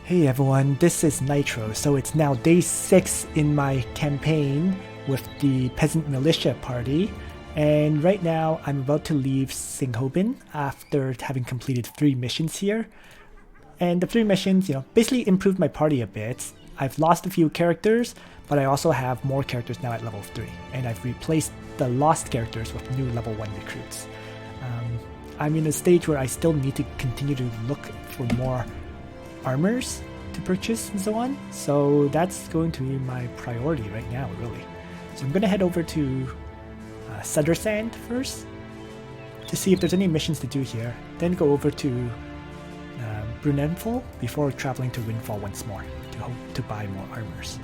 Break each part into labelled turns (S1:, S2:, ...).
S1: Hey everyone, this is Nitro. So it's now day 6 in my campaign with the Peasant Militia party, and right now I'm about to leave Singhobin after having completed 3 missions here. And the 3 missions, basically improved my party a bit. I've lost a few characters, but I also have more characters now at level 3, and I've replaced the lost characters with new level 1 recruits. I'm in a stage where I still need to continue to look for more armors to purchase and so on, so that's going to be my priority right now, really. So I'm going to head over to Suttersand first to see if there's any missions to do here, then go over to Brunenfall before traveling to Windfall once more to hope to buy more armors,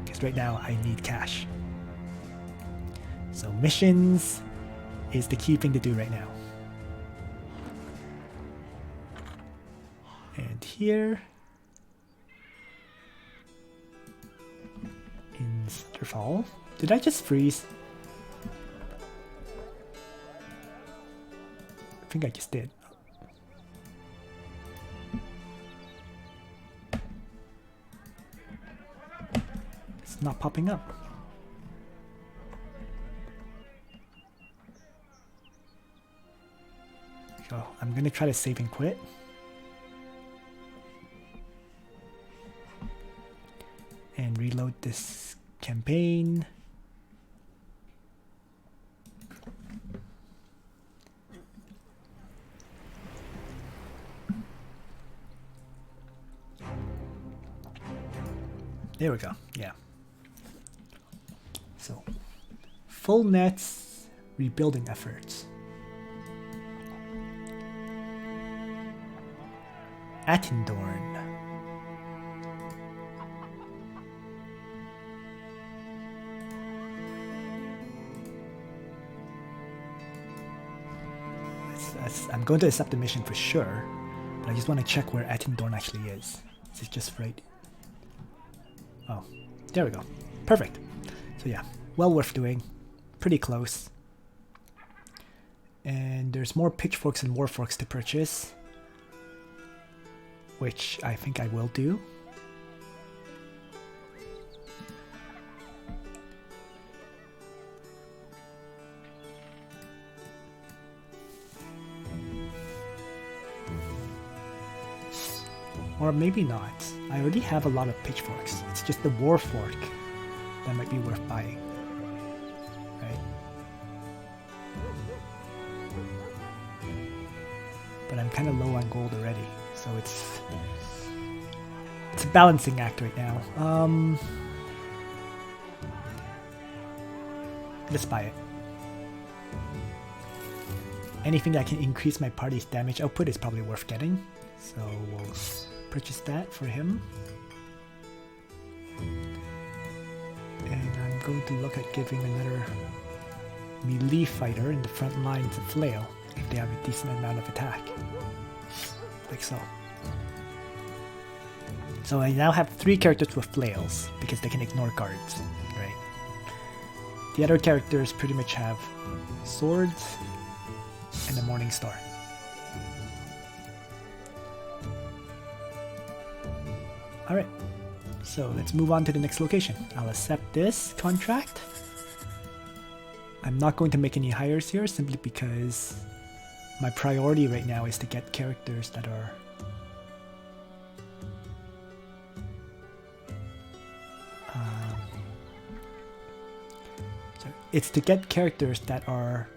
S1: because right now I need cash. So missions is the key thing to do right now. And here in Sutterfall, did I just freeze? I think I just did. It's not popping up. So I'm gonna try to save and quit. And reload this campaign. There we go, yeah. So, full nets rebuilding efforts. Attendorn. I'm going to accept the mission for sure, but I just want to check where Attendorn actually is. Is it just right? Oh, there we go. Perfect. So yeah, well worth doing. Pretty close. And there's more pitchforks and warforks to purchase, which I think I will do. Or maybe not. I already have a lot of pitchforks. It's just the warfork that might be worth buying. Right? But I'm kind of low on gold already, so it's a balancing act right now. Let's buy it. Anything that can increase my party's damage output is probably worth getting, so we'll purchase that for him. And I'm going to look at giving another melee fighter in the front lines a flail if they have a decent amount of attack. Like so. So I now have 3 characters with flails because they can ignore guards, right? The other characters pretty much have swords and a Morning Star. Alright, so let's move on to the next location. I'll accept this contract. I'm not going to make any hires here simply because my priority right now is to get characters that are it's to get characters that are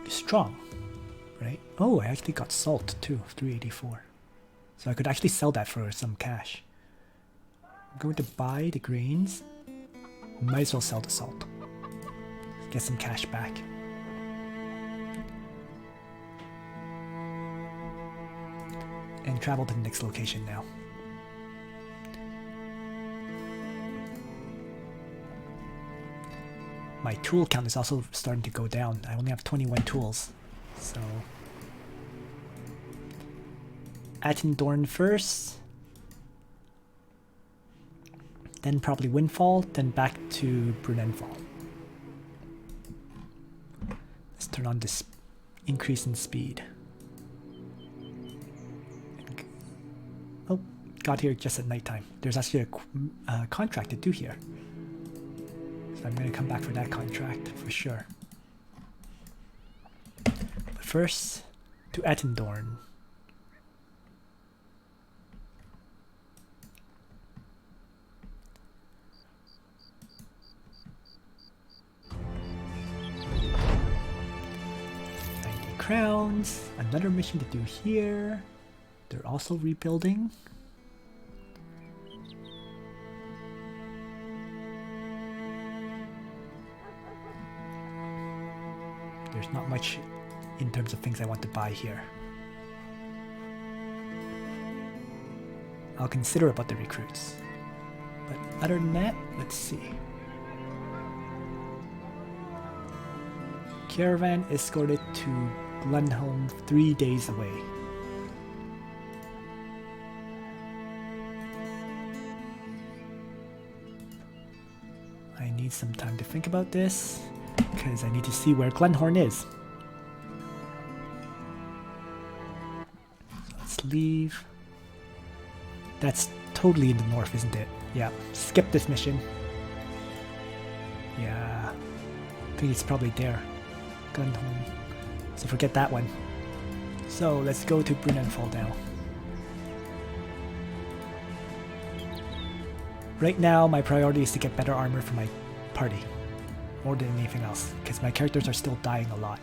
S1: strong, right? Oh, I actually got salt too, 384. So I could actually sell that for some cash. I'm going to buy the grains. Might as well sell the salt. Get some cash back. And travel to the next location now. My tool count is also starting to go down. I only have 21 tools. So Attendorn first, then probably Windfall, then back to Brunenfall. Let's turn on this increase in speed. Oh, got here just at nighttime. There's actually a contract to do here. So I'm going to come back for that contract for sure. But first, to Attendorn. Crowns, another mission to do here. They're also rebuilding. There's not much in terms of things I want to buy here. I'll consider about the recruits. But other than that, let's see. Caravan escorted to Glenholm 3 days away. I need some time to think about this, because I need to see where Glenhorn is. So let's leave. That's totally in the north, isn't it? Yeah, skip this mission. Yeah, I think it's probably there. Glenholm. So forget that one. So let's go to Brunanfall now. Right now, my priority is to get better armor for my party, more than anything else, because my characters are still dying a lot.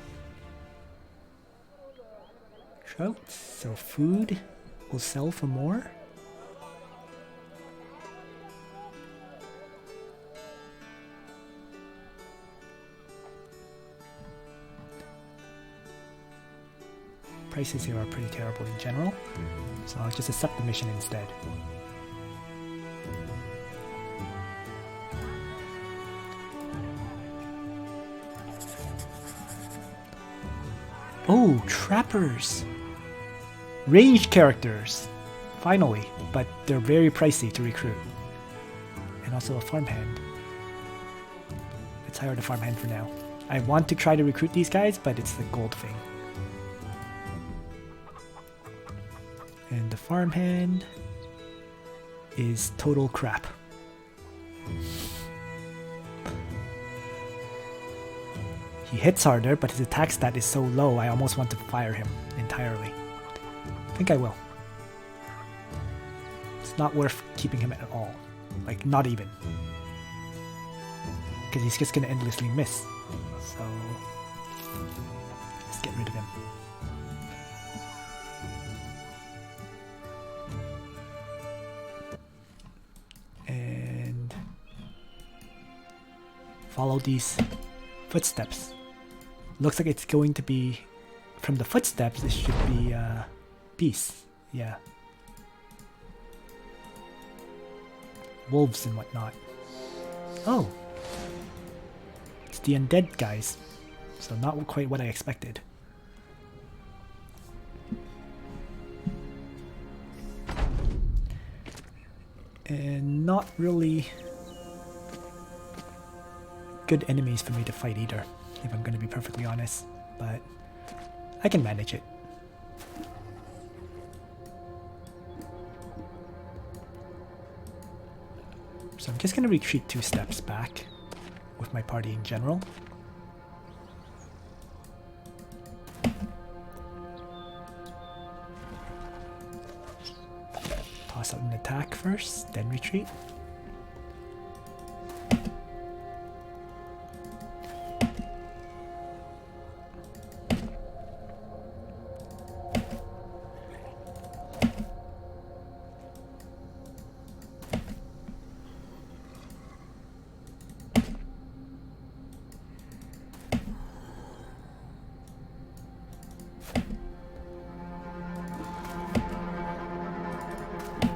S1: So food will sell for more. Prices here are pretty terrible in general, so I'll just accept the mission instead. Oh, trappers! Ranged characters! Finally, but they're very pricey to recruit. And also a farmhand. Let's hire the farmhand for now. I want to try to recruit these guys, but it's the gold thing. And the farmhand is total crap. He hits harder, but his attack stat is so low, I almost want to fire him entirely. I think I will. It's not worth keeping him at all. Like, not even. Because he's just gonna endlessly miss. So, let's get rid of him. And follow these footsteps. Looks like it's going to be, from the footsteps, it should be peace. Yeah. Wolves and whatnot. Oh! It's the undead guys. So not quite what I expected. And not really good enemies for me to fight either, if I'm going to be perfectly honest, but I can manage it. So I'm just going to retreat 2 steps back with my party in general. Toss out an attack first, then retreat.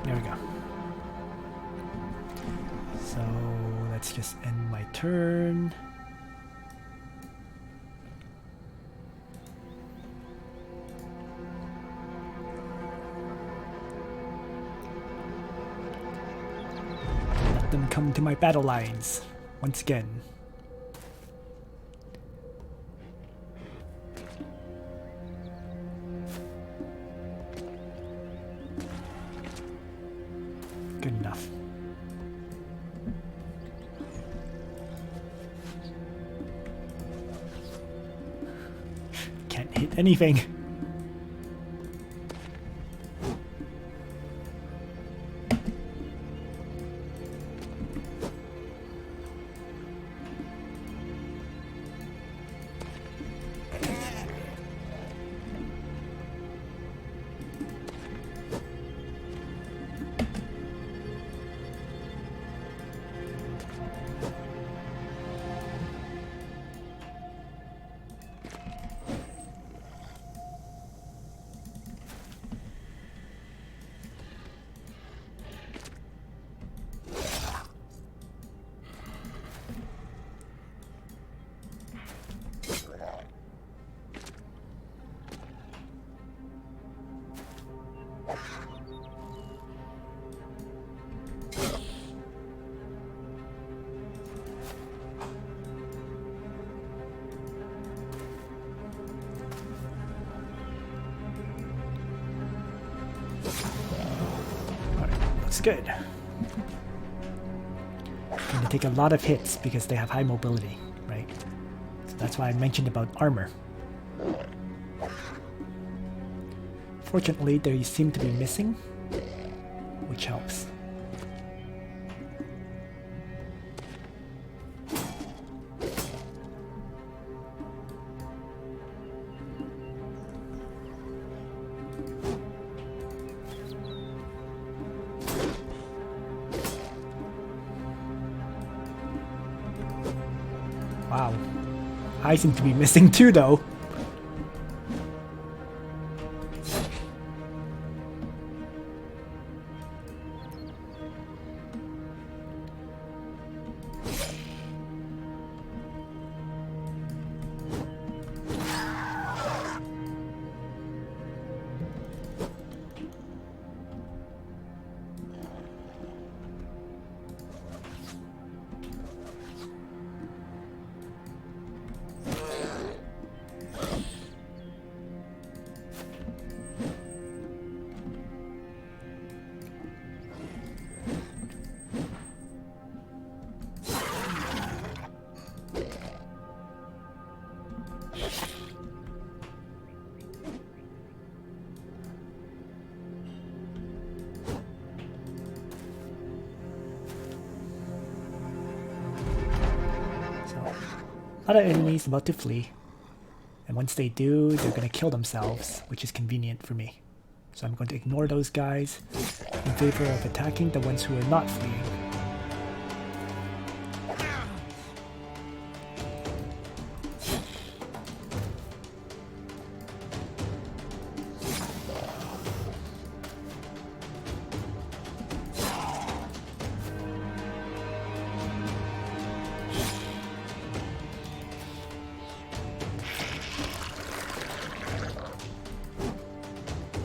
S1: There we go. So let's just end my turn. Let them come to my battle lines once again. anything. Looks good. And they take a lot of hits because they have high mobility, right? So that's why I mentioned about armor. Fortunately, they seem to be missing, which helps. Wow. I seem to be missing too, though. A lot of enemies about to flee, and once they do, they're going to kill themselves, which is convenient for me. So I'm going to ignore those guys in favor of attacking the ones who are not fleeing.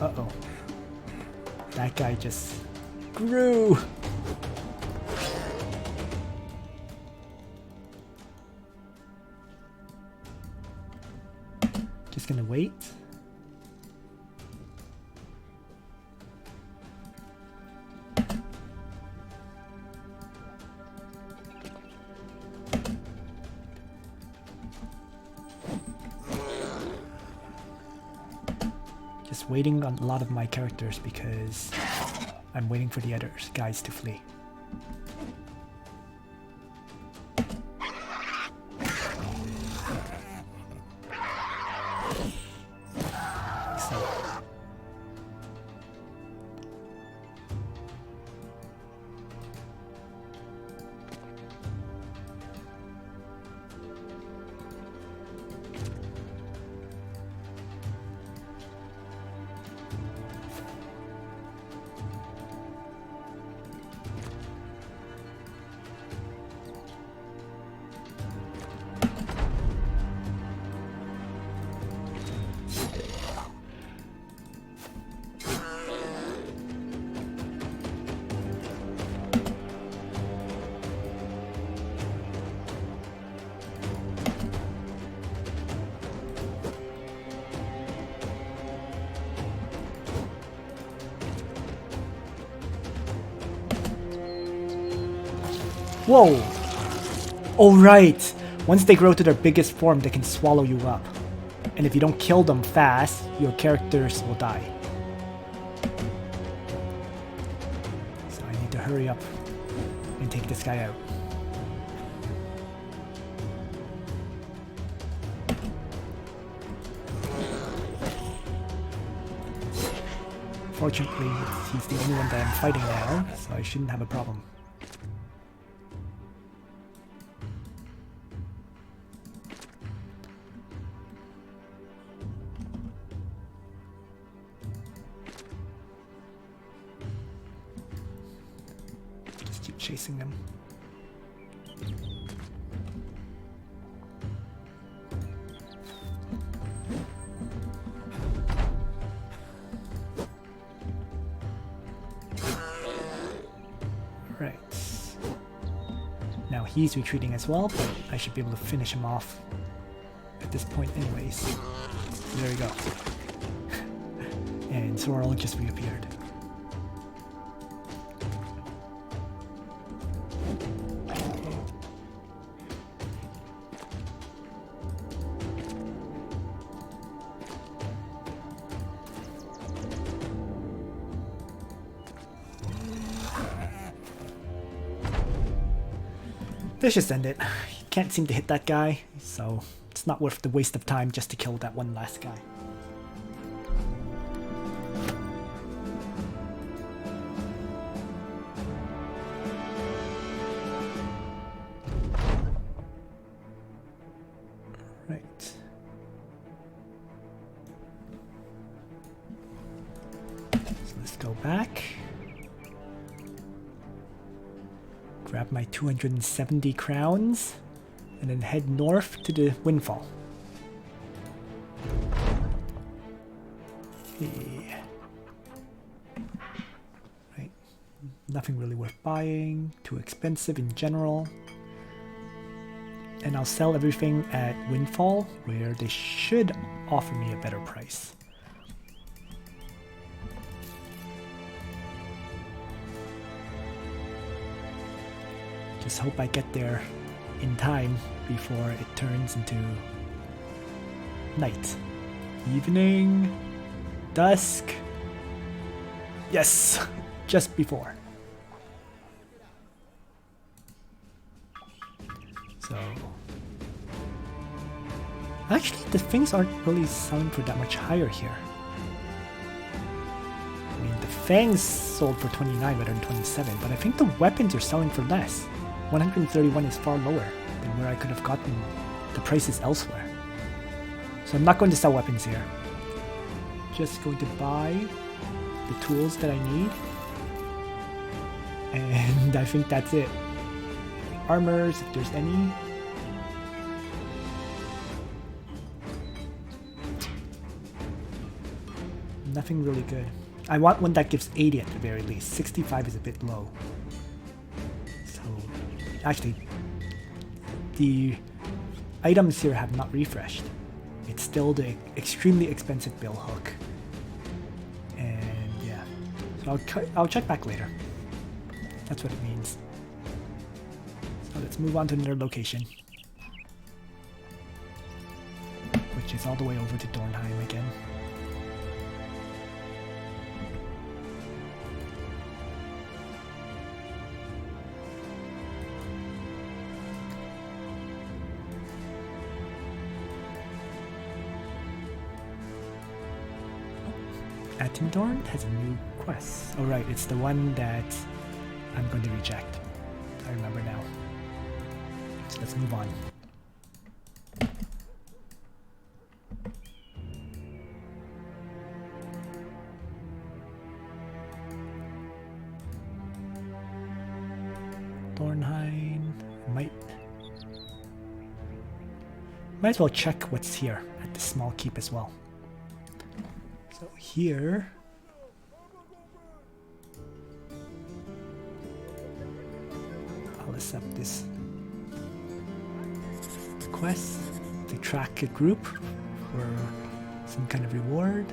S1: Uh-oh. That guy just grew! Just gonna wait. Just waiting on a lot of my characters because I'm waiting for the other guys to flee. Whoa! Oh right! Once they grow to their biggest form, they can swallow you up. And if you don't kill them fast, your characters will die. So I need to hurry up and take this guy out. Fortunately, he's the only one that I'm fighting now, so I shouldn't have a problem. Just keep chasing them. Right. Now he's retreating as well, but I should be able to finish him off at this point anyways. There we go. And Sorrel just reappeared. Let's just end it. Can't seem to hit that guy, so it's not worth the waste of time just to kill that one last guy. Right. So let's go back. Grab my 270 crowns, and then head north to the Windfall. Yeah. Right. Nothing really worth buying, too expensive in general. And I'll sell everything at Windfall, where they should offer me a better price. Just hope I get there in time before it turns into night. Evening, dusk. Yes, just before. So actually the things aren't really selling for that much higher here. I mean, the fangs sold for 29 rather than 27, but I think the weapons are selling for less. 131 is far lower than where I could have gotten the prices elsewhere. So I'm not going to sell weapons here. Just going to buy the tools that I need. And I think that's it. Armors, if there's any. Nothing really good. I want one that gives 80 at the very least. 65 is a bit low. Actually, the items here have not refreshed. It's still the extremely expensive bill hook. And yeah, so I'll check back later. That's what it means. So let's move on to another location, which is all the way over to Dornheim again. Attendorn has a new quest. Oh right, it's the one that I'm going to reject. I remember now. So let's move on. Dornheim. Might as well check what's here at the small keep as well. So here, I'll accept this quest to track a group for some kind of reward.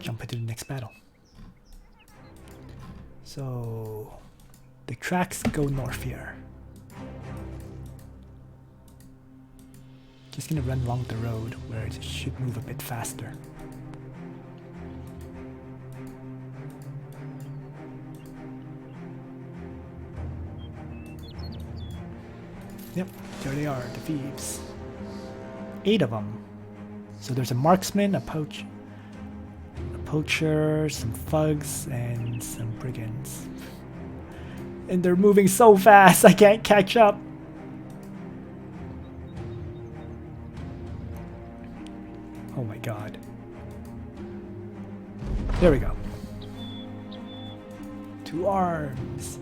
S1: jump into the next battle. So the tracks go north here. Just gonna run along the road where it should move a bit faster. Yep, there they are, the thieves. 8 of them. So there's a marksman, a poacher, some thugs, and some brigands. And they're moving so fast, I can't catch up. Oh my god. There we go. 2 arms.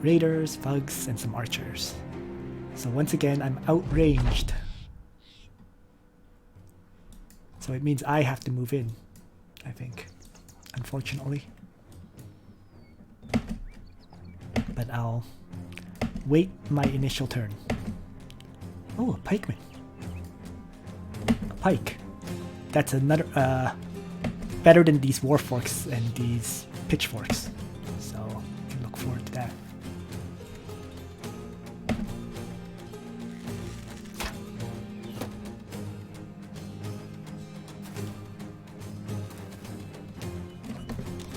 S1: Raiders, thugs, and some archers. So once again, I'm outranged. So it means I have to move in, I think, unfortunately. But I'll wait my initial turn. Oh, a pikeman. A pike. That's another, better than these warforks and these pitchforks. So I can look forward to that.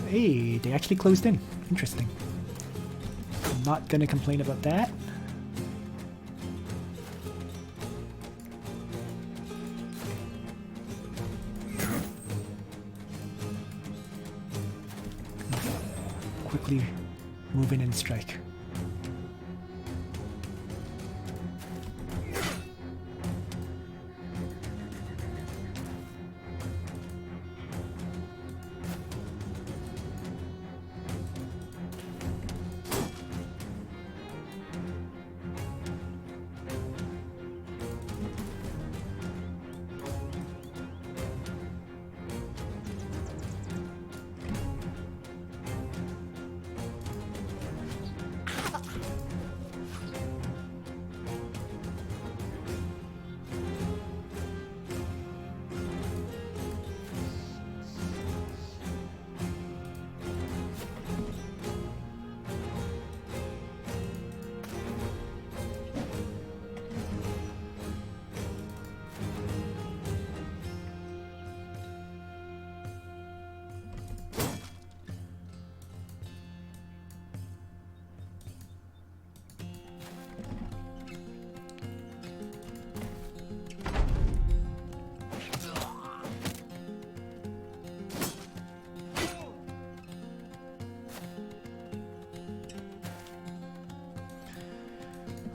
S1: Hey, they actually closed in. Interesting. I'm not gonna complain about that. Quickly move in and strike.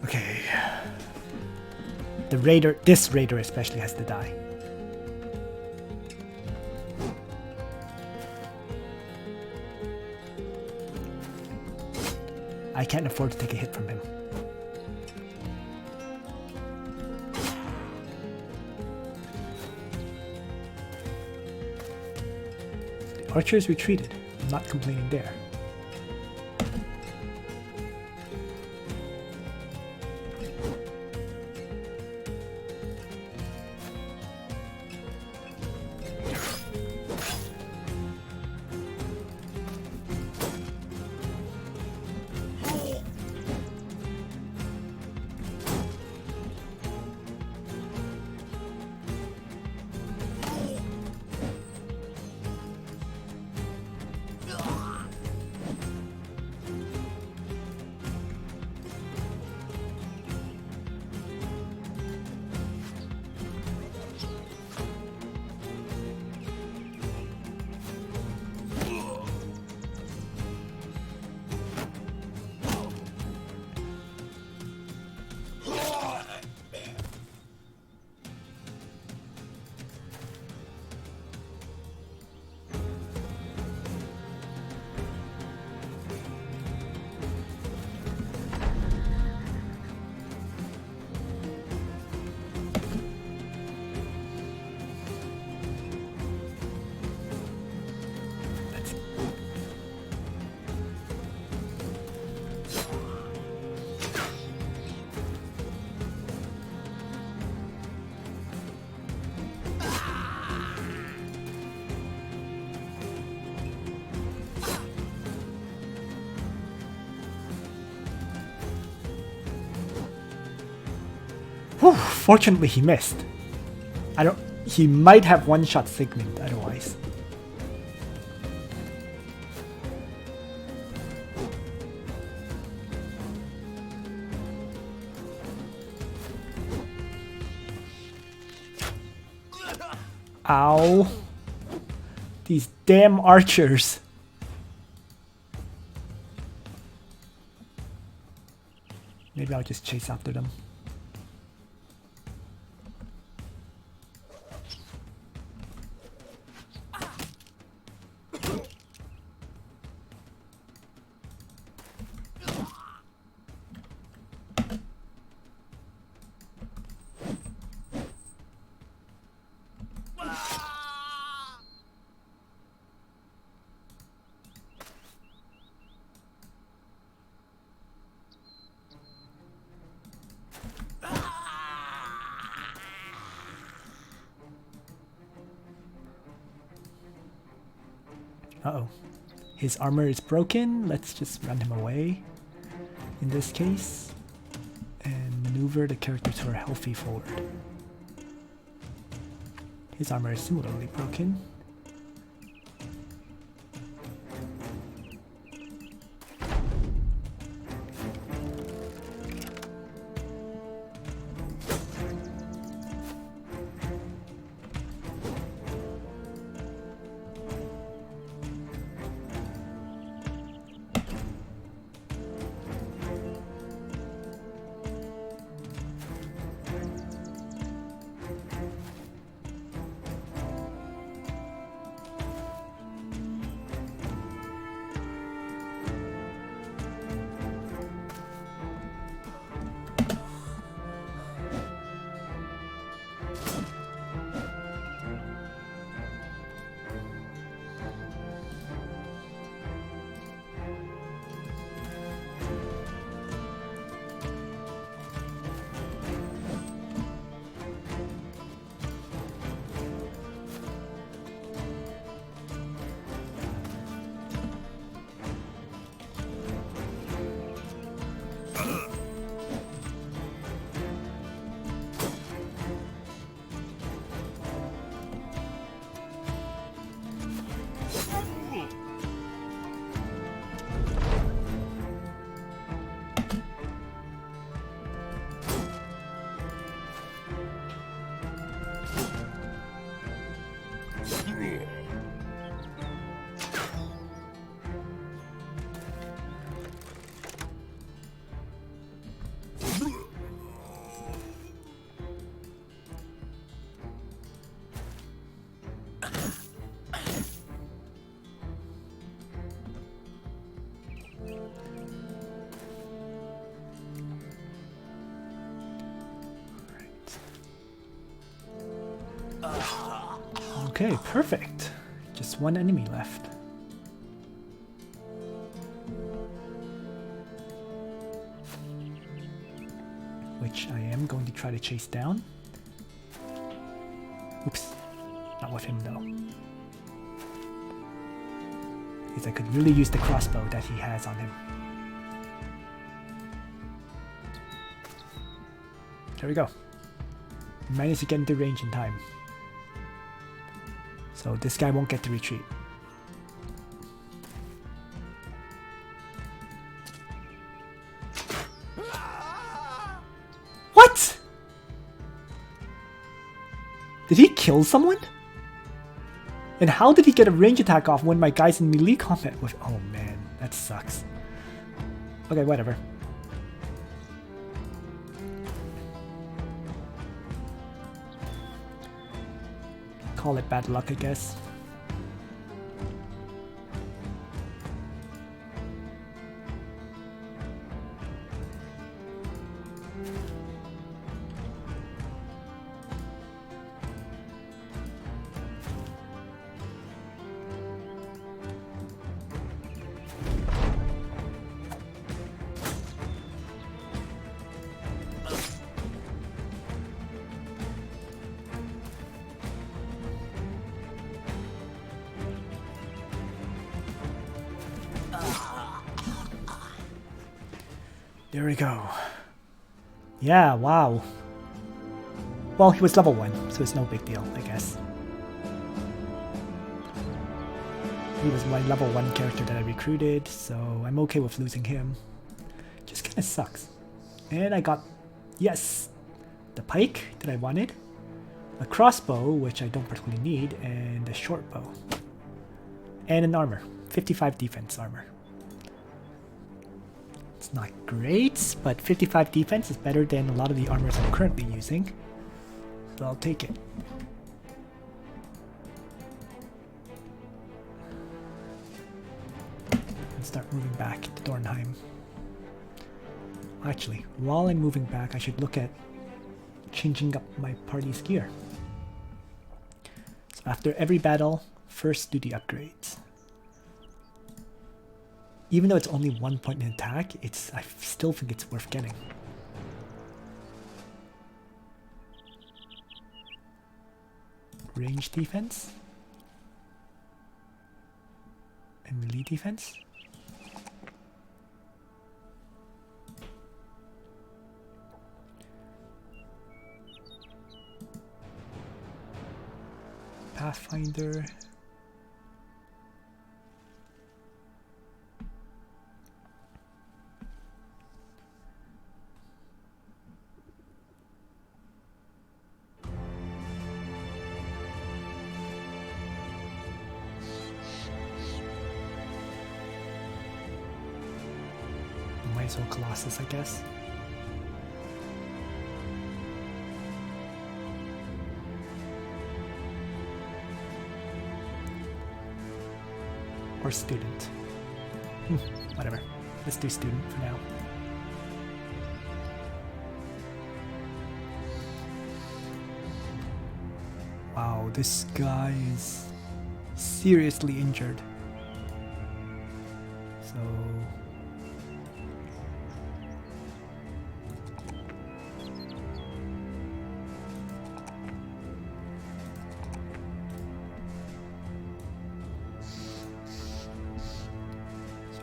S1: Okay. The raider, this raider especially, has to die. I can't afford to take a hit from him. The archers retreated. I'm not complaining there. Whew, fortunately he missed. He might have one-shot Sigmund otherwise. Ow. These damn archers. Maybe I'll just chase after them. Uh-oh. His armor is broken. Let's just run him away in this case. And maneuver the characters who are healthy forward. His armor is similarly broken. Okay, perfect. Just one enemy left. Which I am going to try to chase down. Oops, not with him though. Because I could really use the crossbow that he has on him. There we go. Managed to get into range in time. So this guy won't get to retreat. What? Did he kill someone? And how did he get a range attack off when my guy's in melee combat with... Oh man, that sucks. Okay, whatever. Call it bad luck, I guess. There we go. Yeah, wow. Well, he was level 1, so it's no big deal, I guess. He was my level 1 character that I recruited, so I'm okay with losing him. Just kinda sucks. And I got, yes, the pike that I wanted, a crossbow, which I don't particularly need, and a short bow. And an armor, 55 defense armor. It's not great, but 55 defense is better than a lot of the armors I'm currently using. So I'll take it. And start moving back to Dornheim. Actually, while I'm moving back, I should look at changing up my party's gear. So after every battle, first do the upgrades. Even though it's only 1 point in attack, I still think it's worth getting. Range defense. And melee defense. Pathfinder. Might as well Colossus, I guess. Or student. Whatever. Let's do student for now. Wow, this guy is seriously injured. So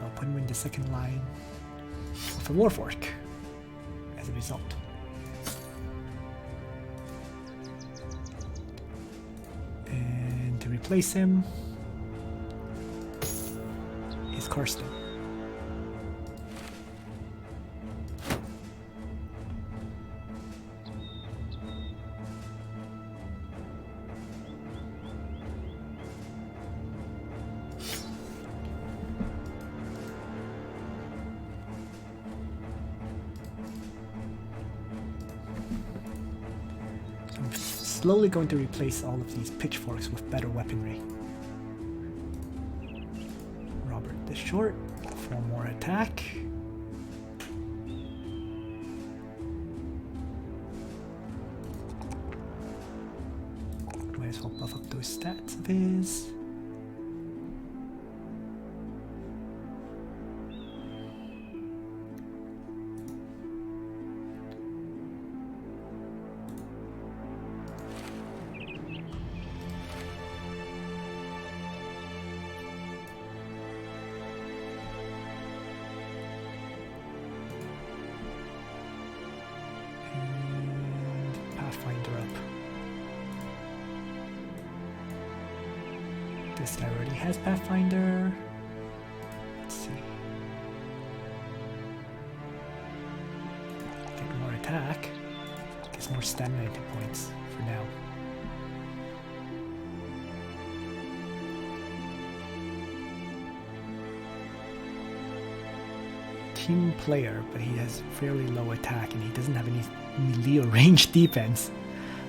S1: I'll put him in the second line with a Warfork as a result. And to replace him is Karsten. Slowly going to replace all of these pitchforks with better weaponry. Robert the Short for more attack. Might as well buff up those stats of his. This guy already has Pathfinder. Let's see. Get more attack. Gets more stamina hit points for now. Team player, but he has fairly low attack and he doesn't have any melee or range defense.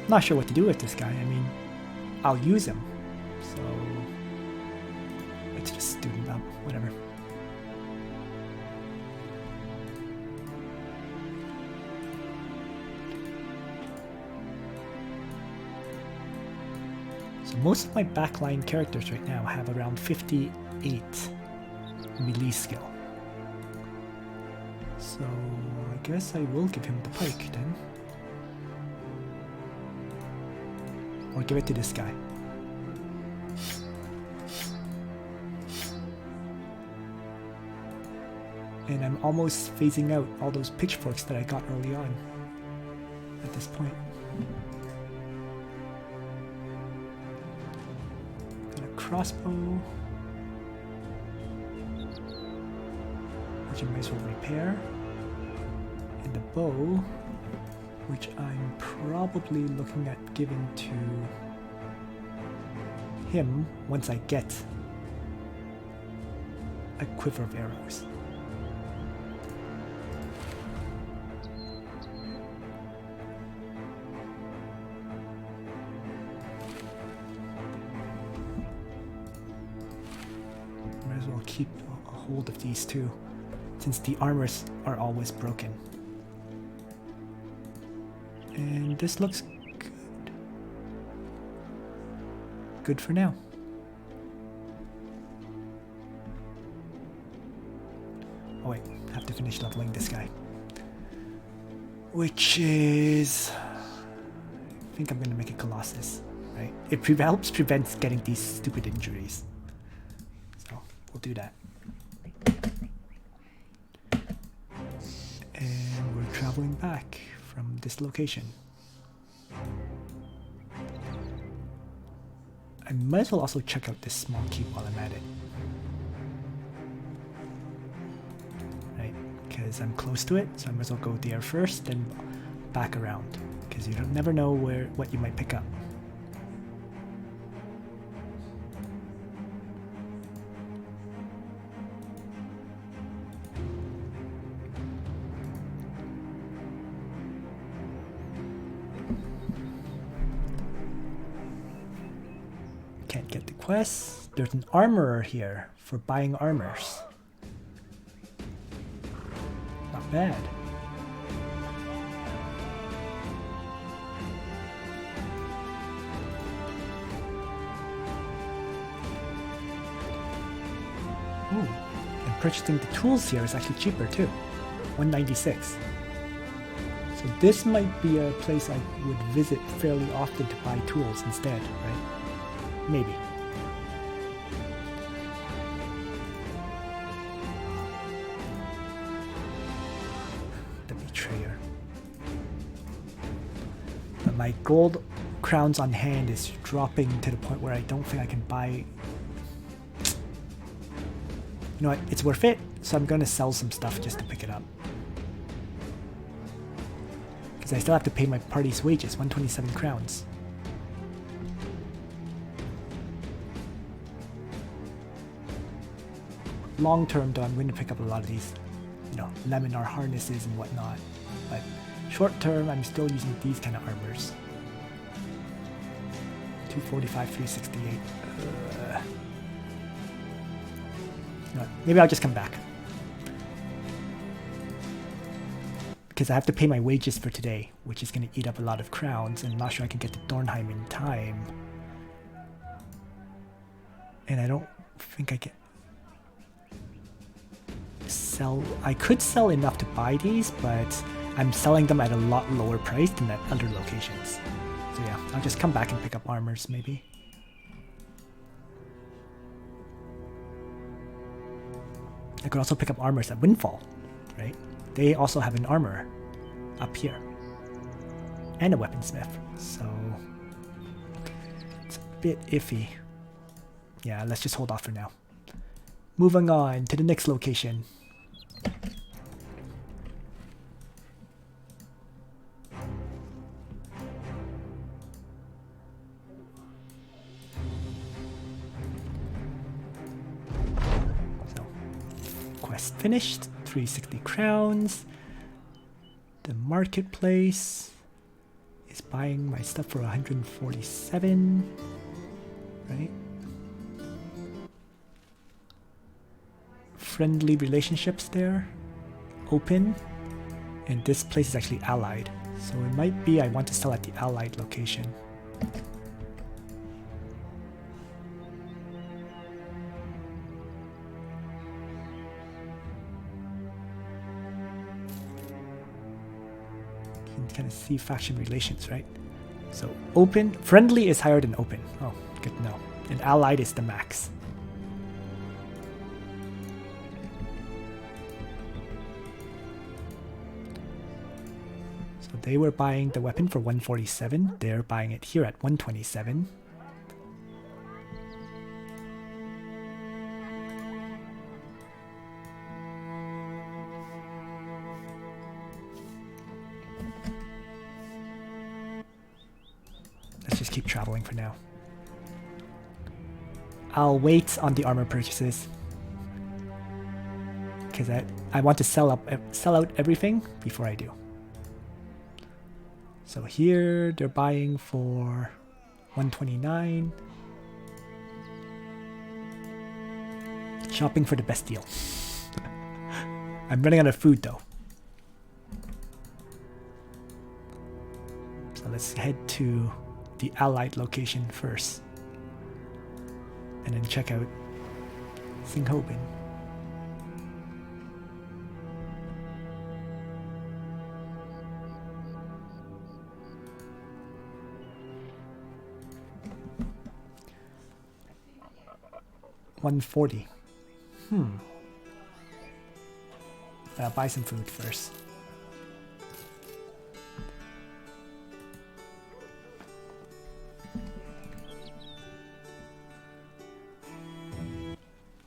S1: I'm not sure what to do with this guy. I mean, I'll use him. So let's just student up, whatever. So most of my backline characters right now have around 58 melee skill. So I guess I will give him the pike then. Or give it to this guy. And I'm almost phasing out all those pitchforks that I got early on at this point. crossbow, which I might as well repair, and the bow, which I'm probably looking at giving to him once I get a quiver of arrows. Might as well keep a hold of these two, since the armors are always broken. And this looks good. Good for now. Oh wait, I have to finish leveling this guy. Which is... I think I'm gonna make a Colossus, right? It helps prevent getting these stupid injuries. So, we'll do that. And we're traveling back from this location. I might as well also check out this small keep while I'm at it. Right, because I'm close to it, so I might as well go there first, then back around. Because you don't never know what you might pick up. Can't get the quest. There's an armorer here for buying armors. Not bad. Ooh, and purchasing the tools here is actually cheaper too. 196. So this might be a place I would visit fairly often to buy tools instead, right? Maybe. The betrayer. But my gold crowns on hand is dropping to the point where I don't think I can buy... You know what? It's worth it, so I'm going to sell some stuff just to pick it up. Because I still have to pay my party's wages, 127 crowns. Long term though, I'm going to pick up a lot of these, you know, laminar harnesses and whatnot. But short term, I'm still using these kind of armors. 245, 368. No, maybe I'll just come back. Because I have to pay my wages for today, which is going to eat up a lot of crowns, and I'm not sure I can get to Dornheim in time. And I don't think I can sell. I could sell enough to buy these, but I'm selling them at a lot lower price than at other locations. So yeah, I'll just come back and pick up armors maybe. I could also pick up armors at Windfall, right? They also have an armor up here. And a weaponsmith, so it's a bit iffy. Yeah, let's just hold off for now. Moving on to the next location. So, quest finished, 360 crowns. The marketplace is buying my stuff for 147, right? Friendly relationships there, open, and this place is actually allied, so it might be I want to sell at the allied location. You can kind of see faction relations, right? So open, friendly is higher than open. Oh, good to know. And allied is the max. They were buying the weapon for 147. They're buying it here at 127. traveling for now. I'll wait on the armor purchases because I want to sell out everything before I do. So here they're buying for 129. Shopping for the best deal. I'm running out of food though. So let's head to the Allied location first. And then check out Singhobin. $140. But I'll buy some food first.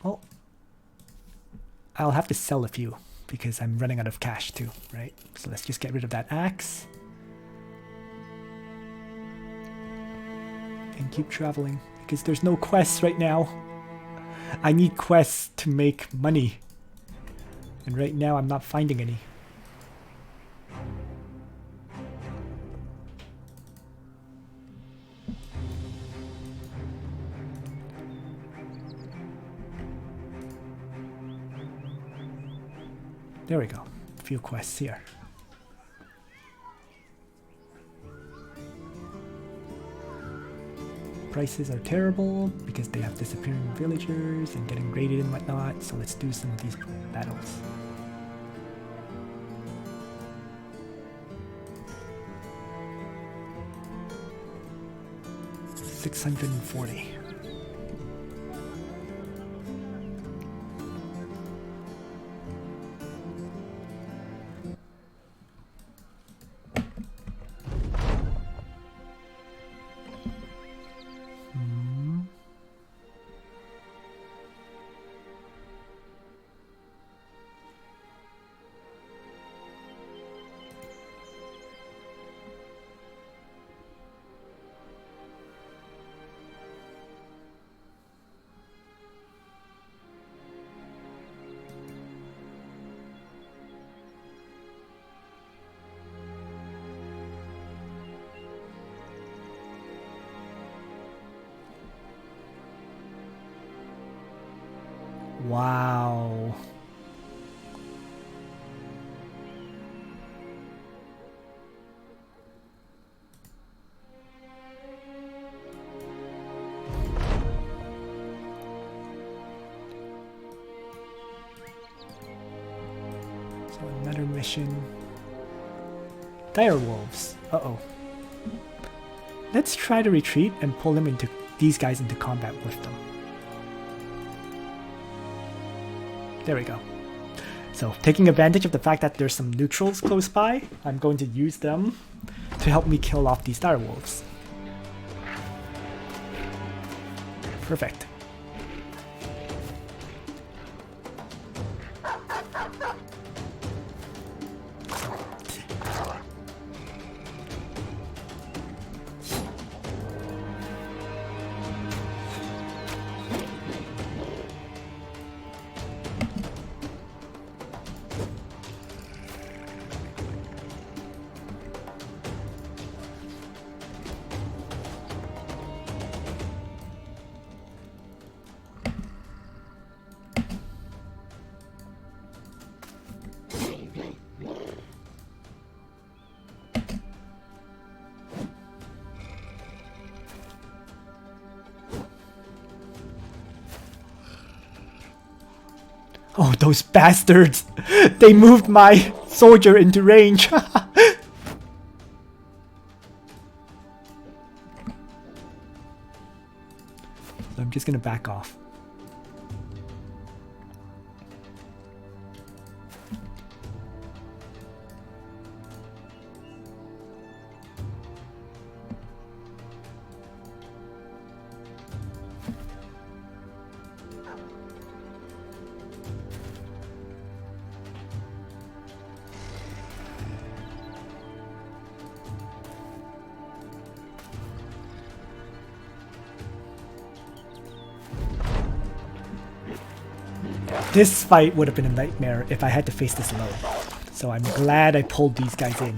S1: Oh, I'll have to sell a few because I'm running out of cash too, right? So let's just get rid of that axe. And keep traveling because there's no quests right now. I need quests to make money. And right now I'm not finding any. There we go. A few quests here. Prices are terrible because they have disappearing villagers and getting raided and whatnot, so let's do some of these battles. $640. Wow. So another mission. Dire wolves. Uh-oh. Let's try to retreat and pull them into these guys into combat with them. There we go. So, taking advantage of the fact that there's some neutrals close by, I'm going to use them to help me kill off these direwolves. Perfect. Oh, those bastards! They moved my soldier into range! So I'm just gonna back off. This fight would have been a nightmare if I had to face this alone. So I'm glad I pulled these guys in.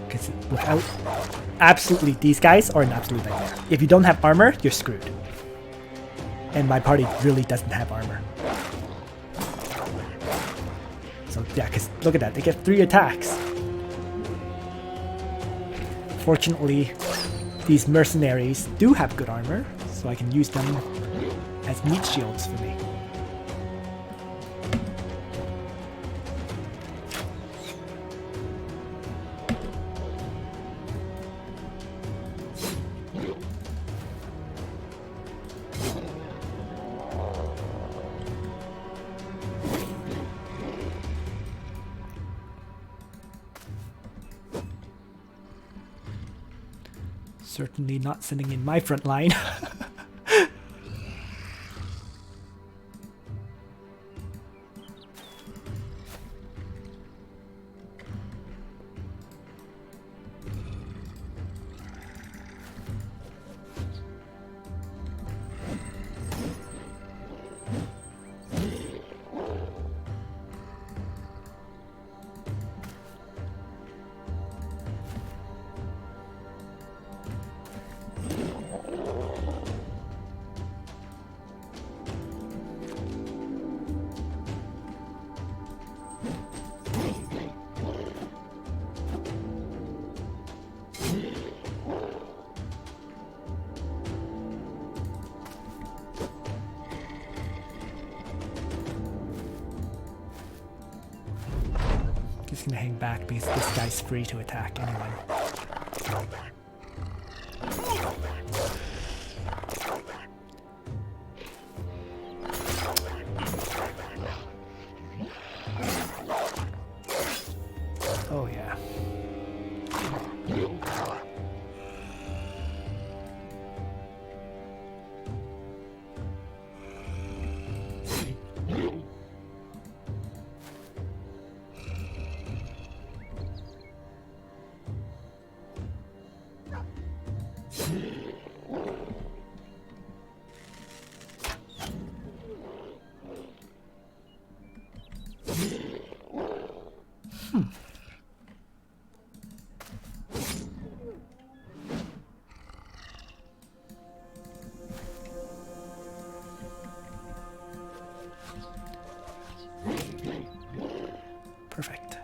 S1: Because without... Absolutely, these guys are an absolute nightmare. If you don't have armor, you're screwed. And my party really doesn't have armor. So yeah, because look at that, they get 3 attacks. Fortunately, these mercenaries do have good armor, so I can use them as meat shields for me. Certainly not sitting in my front line. Just gonna hang back because this guy's free to attack anyone. Oh yeah. Perfect.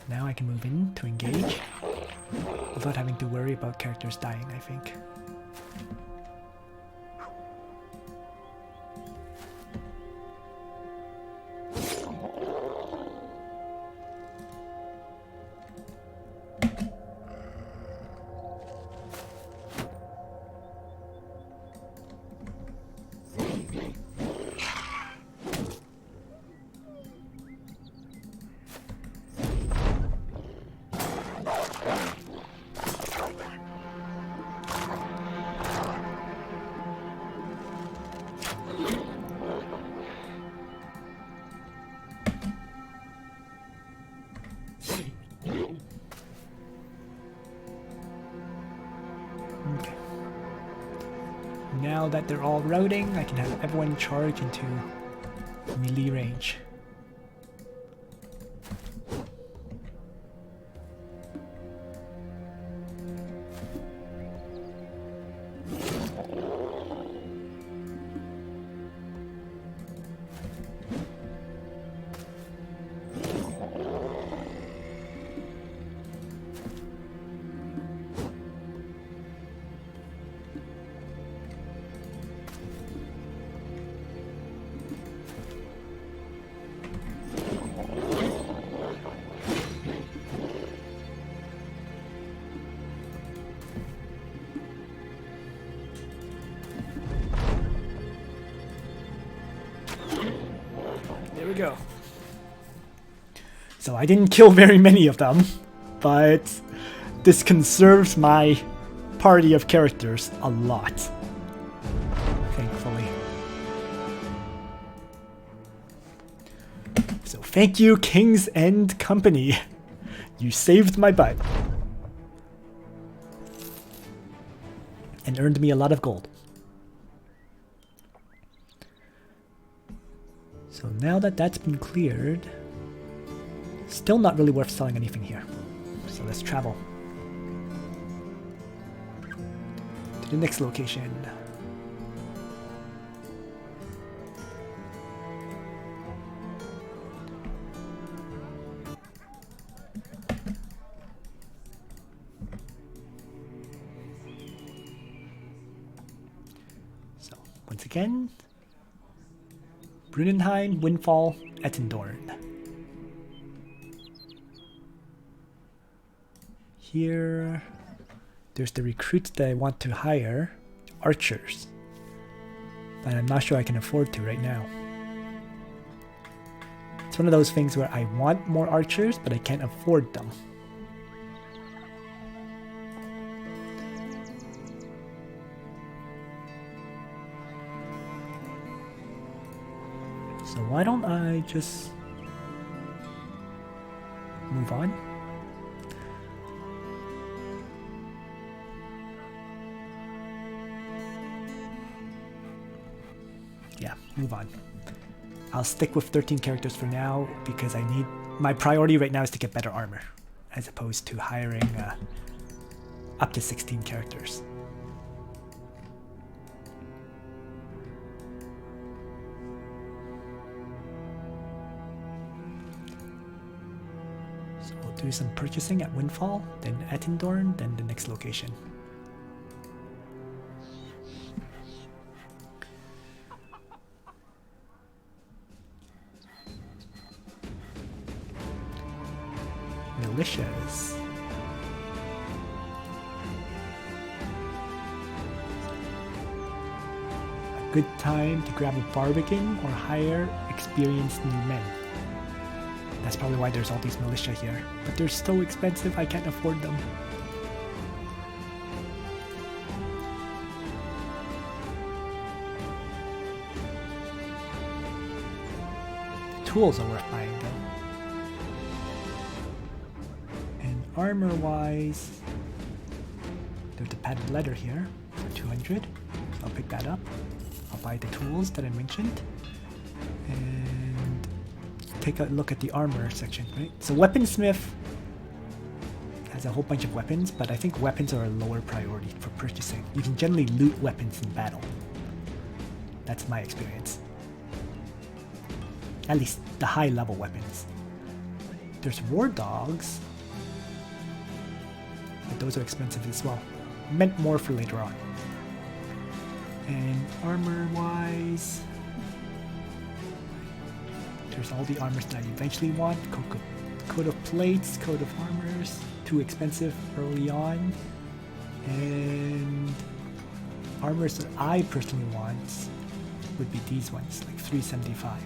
S1: Now I can move in to engage without having to worry about characters dying, I think. Okay. Now that they're all routing, I can have everyone charge into melee range. There we go. So I didn't kill very many of them, but this conserves my party of characters a lot, thankfully. So thank you, Kings and Company. You saved my butt. And earned me a lot of gold. So now that that's been cleared, still not really worth selling anything here. So let's travel to the next location. So once again, Brunenheim, Windfall, Ettendorn. Here, there's the recruits that I want to hire, archers. But I'm not sure I can afford to right now. It's one of those things where I want more archers, but I can't afford them. So why don't I just move on? Yeah, move on. I'll stick with 13 characters for now because my priority right now is to get better armor as opposed to hiring up to 16 characters. So we'll do some purchasing at Windfall, then Ettendorn, then the next location. Militias. A good time to grab a barbican or hire experienced new men. That's probably why there's all these militia here. But they're so expensive, I can't afford them. The tools are worth buying though. Armor-wise, there's a padded leather here for 200. So I'll pick that up. I'll buy the tools that I mentioned. And take a look at the armor section, right? So Weaponsmith has a whole bunch of weapons, but I think weapons are a lower priority for purchasing. You can generally loot weapons in battle. That's my experience. At least the high-level weapons. There's war dogs. But those are expensive as well. Meant more for later on. And armor-wise, there's all the armors that I eventually want. Coat of plates, coat of armors, too expensive early on. And armors that I personally want would be these ones, like 375.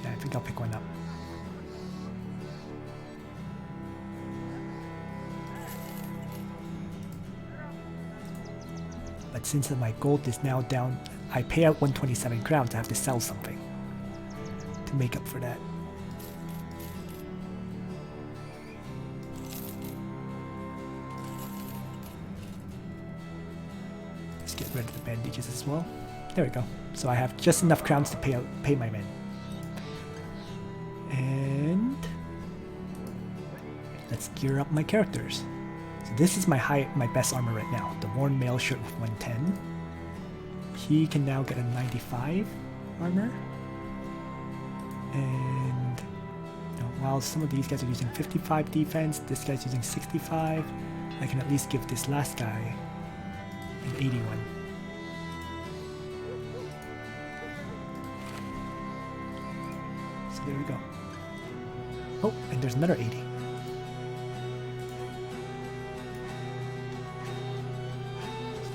S1: I think I'll pick one up. But since my gold is now down, I pay out 127 crowns, I have to sell something to make up for that. Let's get rid of the bandages as well. There we go. So I have just enough crowns to pay my men. And let's gear up my characters. So this is my best armor right now. The worn mail shirt with 110. He can now get a 95 armor. And while some of these guys are using 55 defense, this guy's using 65. I can at least give this last guy an 81. So there we go. Oh, and there's another 80.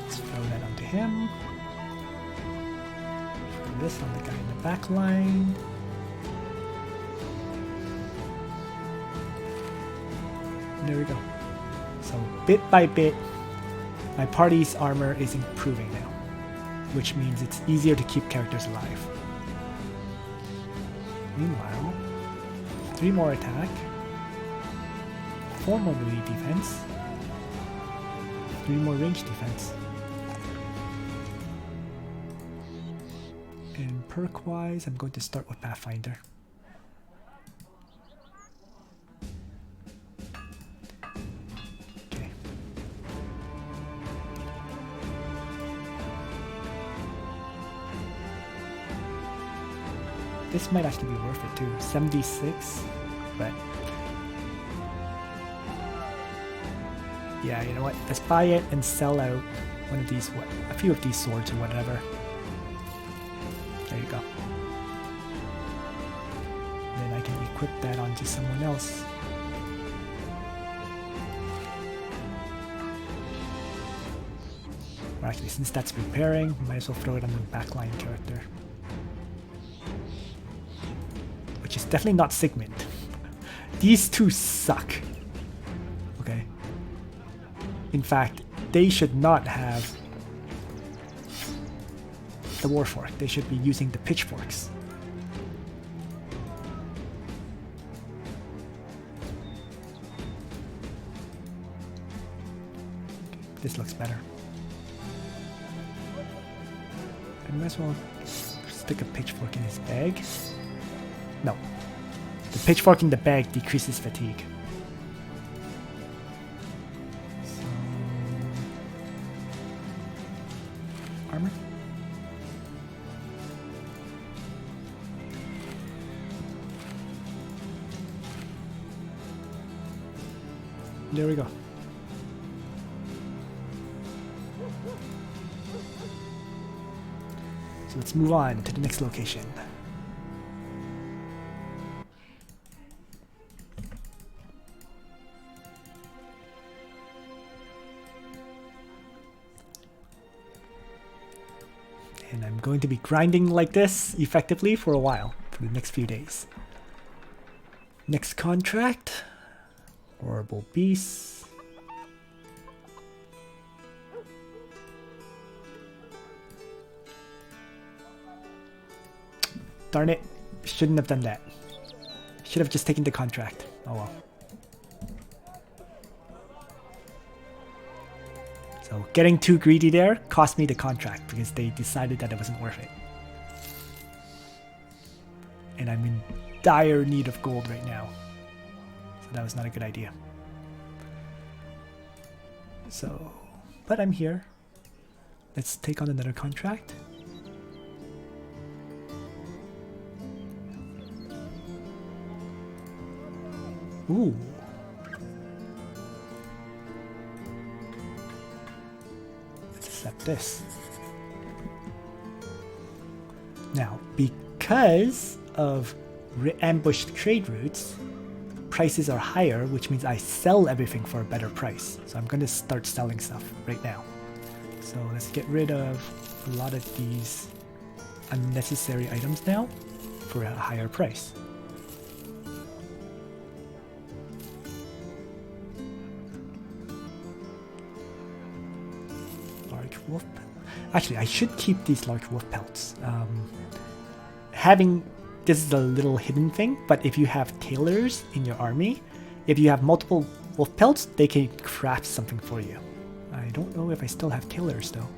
S1: Let's throw that onto him. Throw this on the guy in the back line. And there we go. So bit by bit, my party's armor is improving now. which means it's easier to keep characters alive. Meanwhile, 3 more attack, 4 more melee defense, 3 more range defense. And perk-wise, I'm going to start with Pathfinder. Okay. This might actually be worth it too. 76, but yeah, you know what? Let's buy it and sell out one of these, a few of these swords or whatever. There you go. Then I can equip that onto someone else. Or actually, since that's repairing, might as well throw it on the backline character. Which is definitely not Sigmund. These two suck. Okay. In fact, they should not have the Warfork. They should be using the pitchforks. This looks better. I might as well stick a pitchfork in his bag. No. The pitchfork in the bag decreases fatigue. So, armor. There we go. So let's move on to the next location. And I'm going to be grinding like this effectively for a while, for the next few days. Next contract. Horrible beasts. Darn it. Shouldn't have done that. Should have just taken the contract. Oh well. So getting too greedy there cost me the contract because they decided that it wasn't worth it. And I'm in dire need of gold right now. So that was not a good idea. So, but I'm here. Let's take on another contract. Ooh. Let's accept this. Now, because of ambushed trade routes, prices are higher, which means I sell everything for a better price. So I'm going to start selling stuff right now. So let's get rid of a lot of these unnecessary items now for a higher price. Large wolf. Actually, I should keep these large wolf pelts. This is a little hidden thing, but if you have tailors in your army, if you have multiple wolf pelts, they can craft something for you. I don't know if I still have tailors though.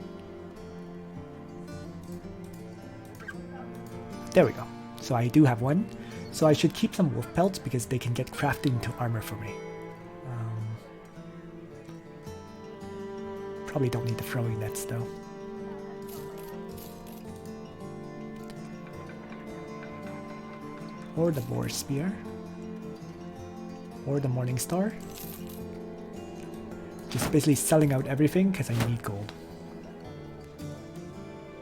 S1: There we go. So I do have one. So I should keep some wolf pelts because they can get crafted into armor for me. Probably don't need the throwing nets though. Or the boar spear. Or the morning star. Just basically selling out everything because I need gold.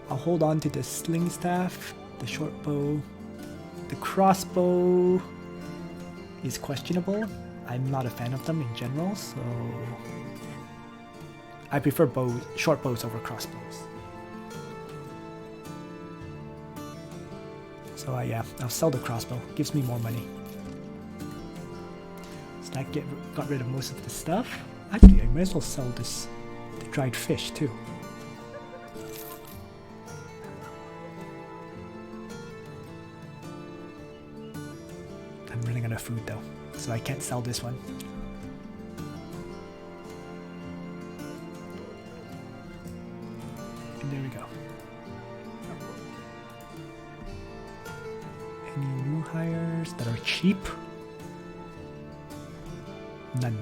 S1: I'll hold on to the sling staff, the short bow. The crossbow is questionable. I'm not a fan of them in general, so I prefer short bows over crossbows. So yeah, I'll sell the crossbow. Gives me more money. So that got rid of most of the stuff. Actually, I might as well sell the dried fish too. food though, so I can't sell this one. And there we go. Any new hires that are cheap? None.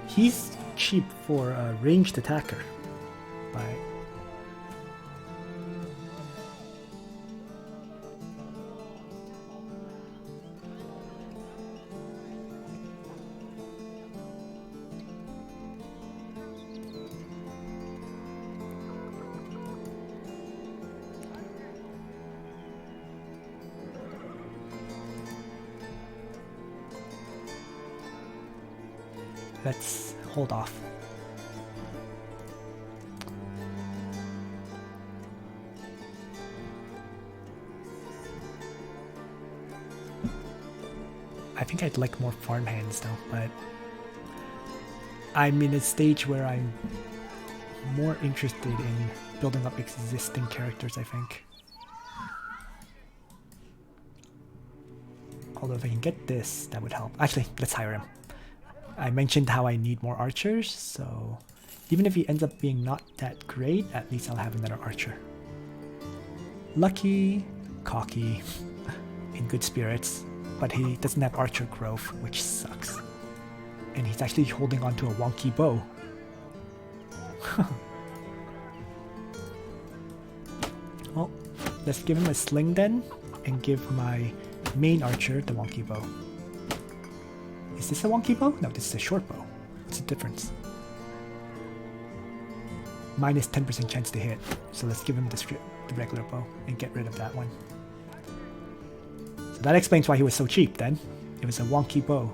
S1: He's cheap for a ranged attacker. But let's hold off. I think I'd like more farmhands though, but I'm in a stage where I'm more interested in building up existing characters, I think. Although if I can get this, that would help. Actually, let's hire him. I mentioned how I need more archers, so even if he ends up being not that great, at least I'll have another archer. Lucky, cocky, in good spirits, but he doesn't have archer growth, which sucks. And he's actually holding on to a wonky bow. Well, let's give him a sling then, and give my main archer the wonky bow. Is this a wonky bow? No, this is a short bow. What's the difference? Minus 10% chance to hit. So let's give him the regular bow and get rid of that one. So that explains why he was so cheap then. It was a wonky bow.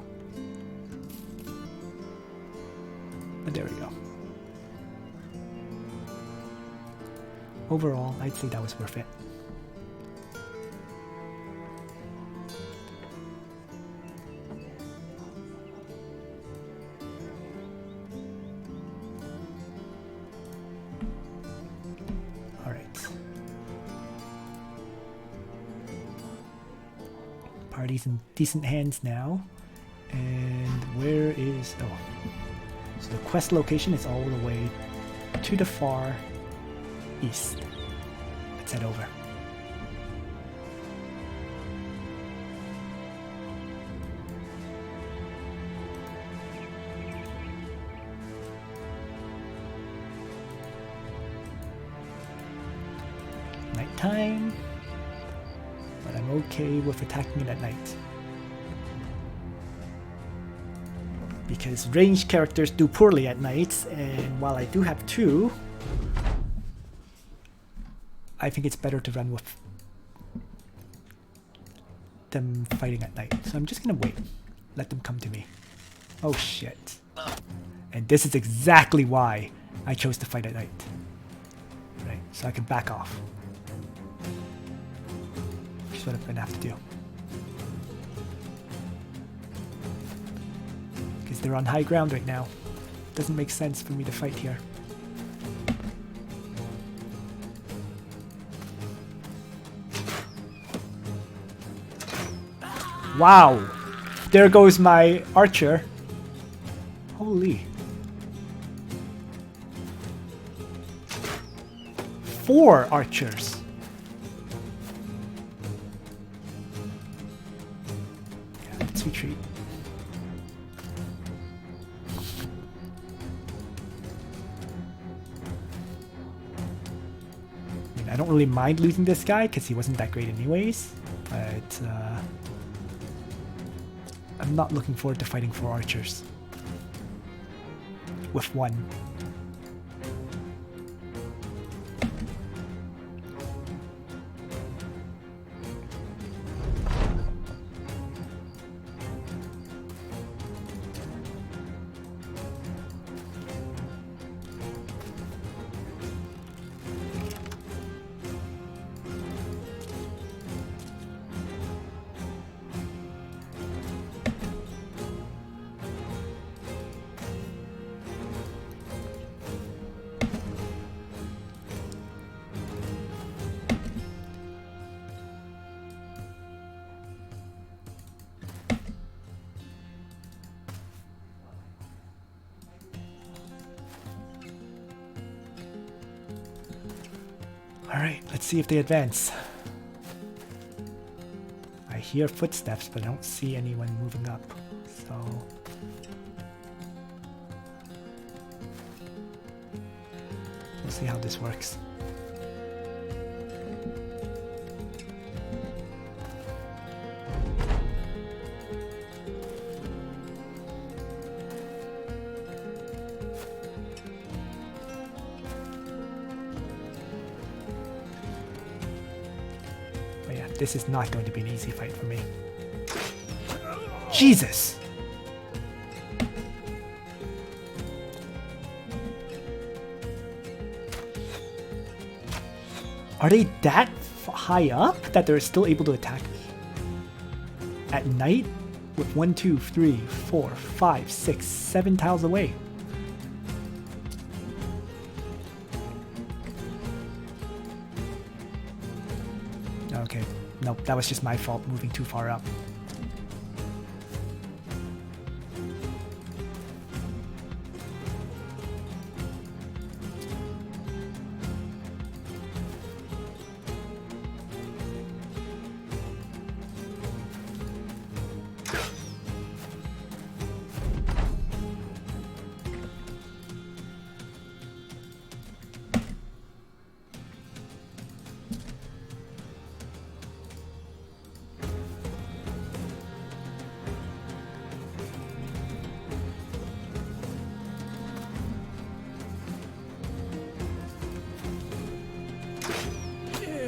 S1: But there we go. Overall, I'd say that was worth it. Party's in decent hands now. And where is... oh. So the quest location is all the way to the far east. Let's head over. Nighttime. But I'm okay with attacking it at night. Because ranged characters do poorly at night, and while I do have two, I think it's better to run with them fighting at night. So I'm just gonna wait. Let them come to me. Oh shit. And this is exactly why I chose to fight at night. Right, so I can back off. What I'm gonna have to do, because they're on high ground right now. Doesn't make sense for me to fight here. Wow, there goes my archer. Holy, 4 archers. Retreat. I mean, I don't really mind losing this guy because he wasn't that great anyways, but I'm not looking forward to fighting 4 archers with 1. Alright, let's see if they advance. I hear footsteps, but I don't see anyone moving up. So... we'll see how this works. This is not going to be an easy fight for me. Jesus! Are they that high up that they're still able to attack me? At night? With 1, 2, 3, 4, 5, 6, 7 tiles away. Okay. Nope, that was just my fault moving too far up.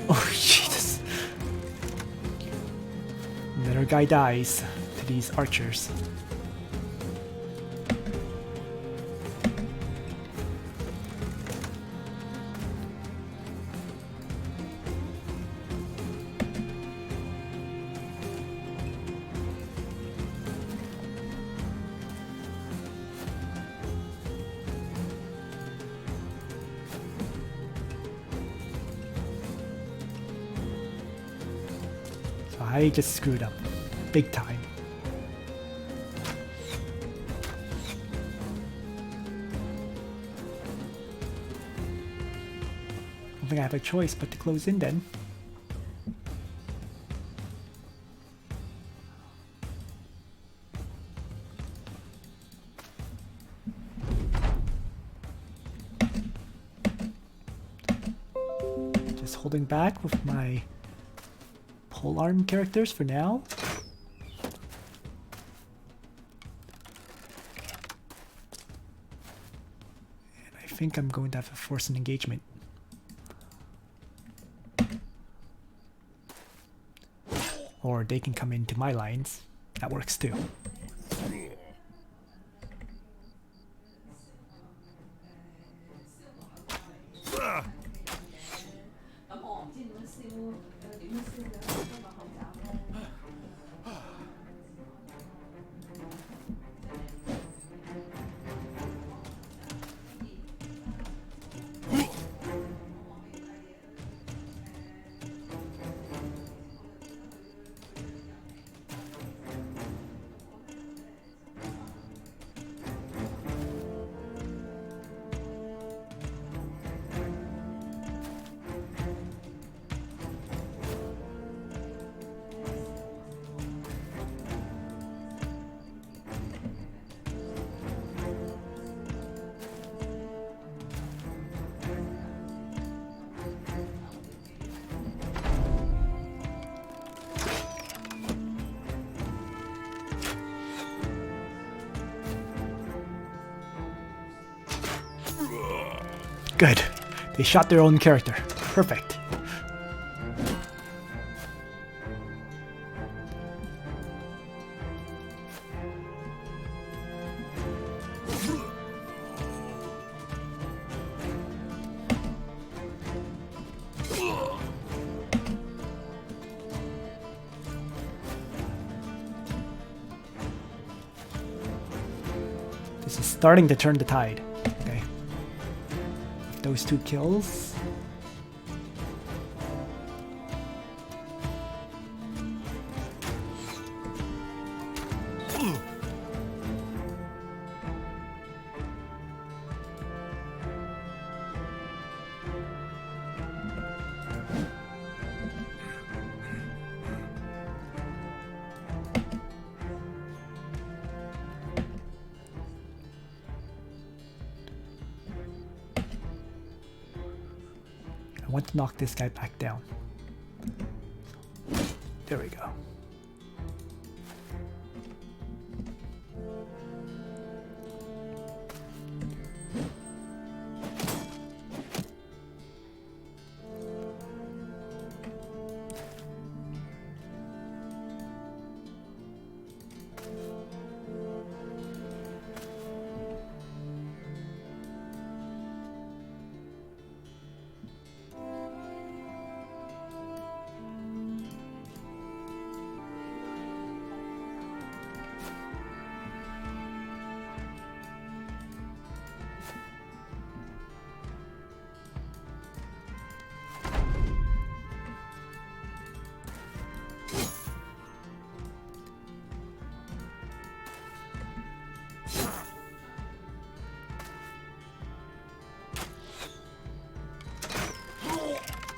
S1: Oh, Jesus. Another guy dies to these archers. I just screwed up. Big time. I don't think I have a choice but to close in then. Just holding back with my polearm characters for now. And I think I'm going to have to force an engagement. Or they can come into my lines. That works too. Good. They shot their own character. Perfect. This is starting to turn the tide. Okay. Those 2 kills. want to knock this guy back down. There we go.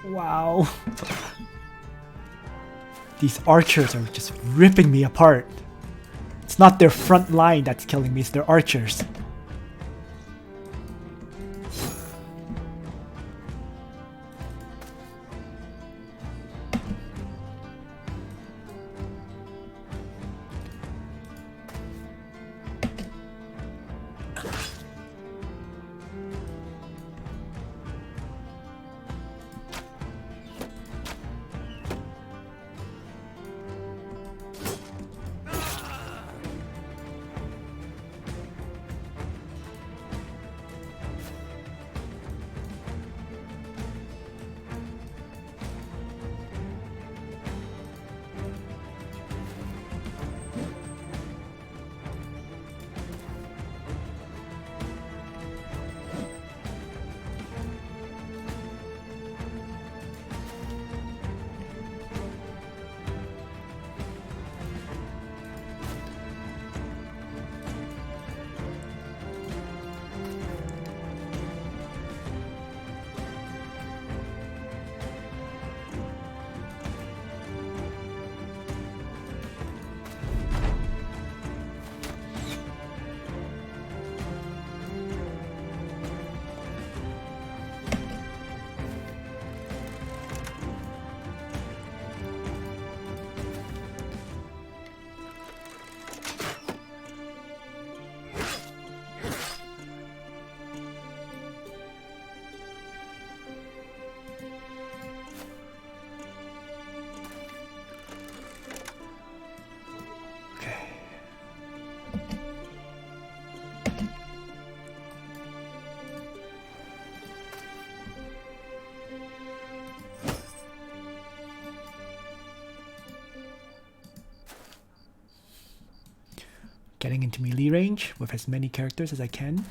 S1: Wow. These archers are just ripping me apart. It's not their front line that's killing me, it's their archers. Getting into melee range with as many characters as I can.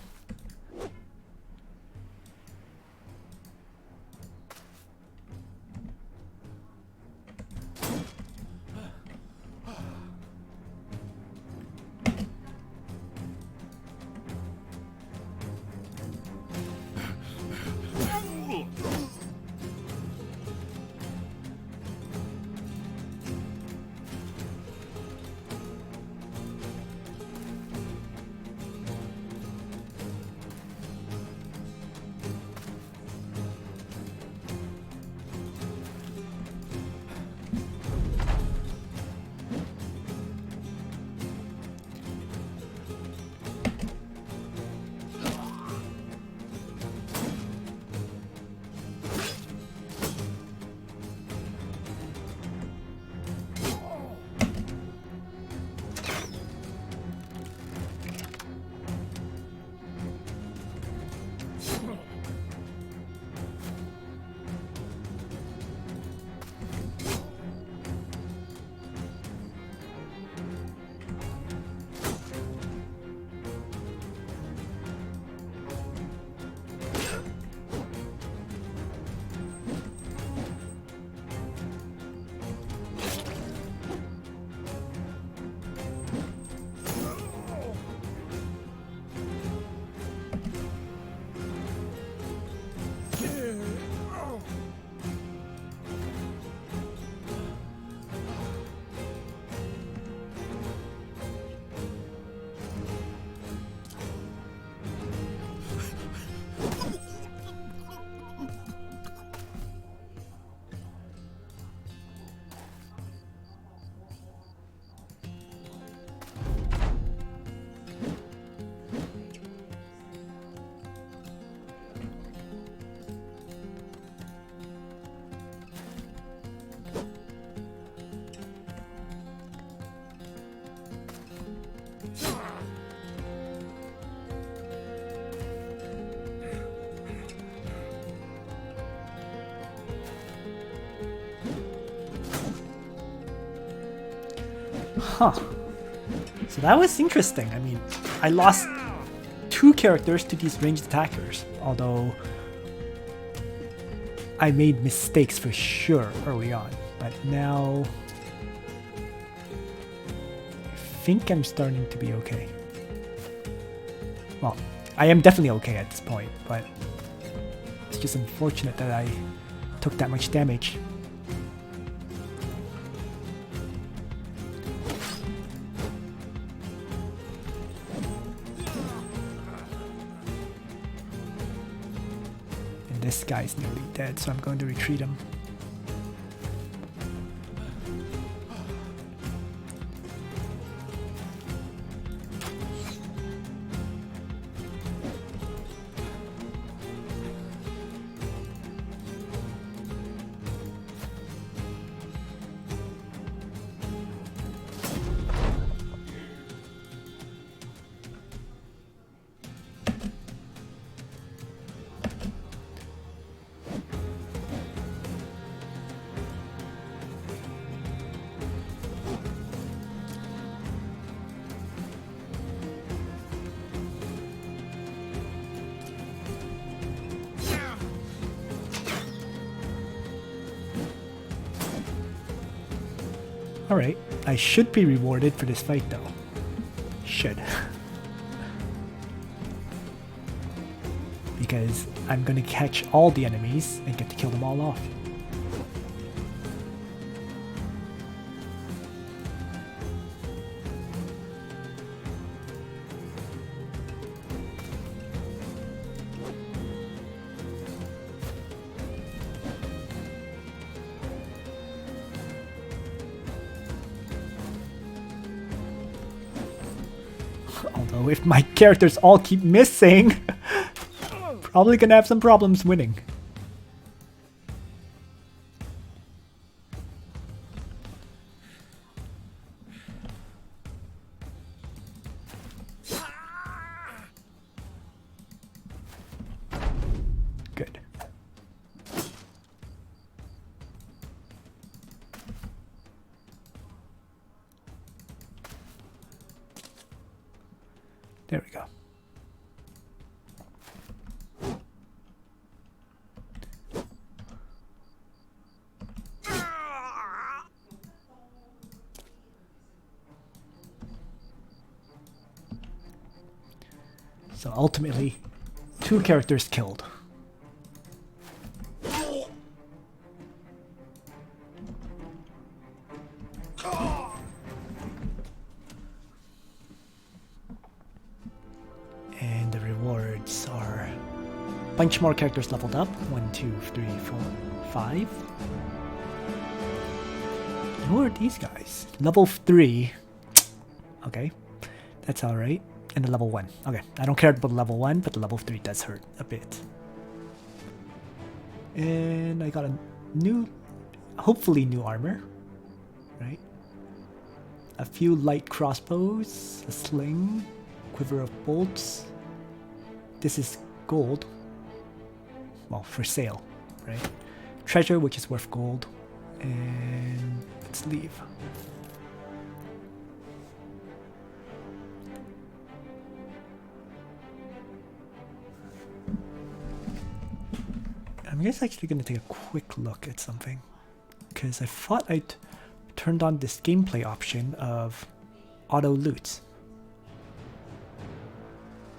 S1: Huh. So that was interesting. I mean, I lost 2 characters to these ranged attackers, although I made mistakes for sure early on, but now I think I'm starting to be okay. Well, I am definitely okay at this point, but it's just unfortunate that I took that much damage. And this guy's nearly dead, so I'm going to retreat him. Alright, I should be rewarded for this fight though. Should. Because I'm gonna catch all the enemies and get to kill them all off. Although if my characters all keep missing, probably gonna have some problems winning. Good. There we go. So ultimately, 2 characters killed. And the rewards are a bunch more characters leveled up. 1, 2, 3, 4, 5. Who are these guys? Level 3. Okay, that's alright. And the level 1. Okay, I don't care about level 1, but the level 3 does hurt a bit. And I got a new, hopefully new armor, right? A few light crossbows, a sling, quiver of bolts. This is gold. Well, for sale, right? Treasure, which is worth gold. And let's leave. I'm just actually going to take a quick look at something, because I thought I'd turned on this gameplay option of auto loot,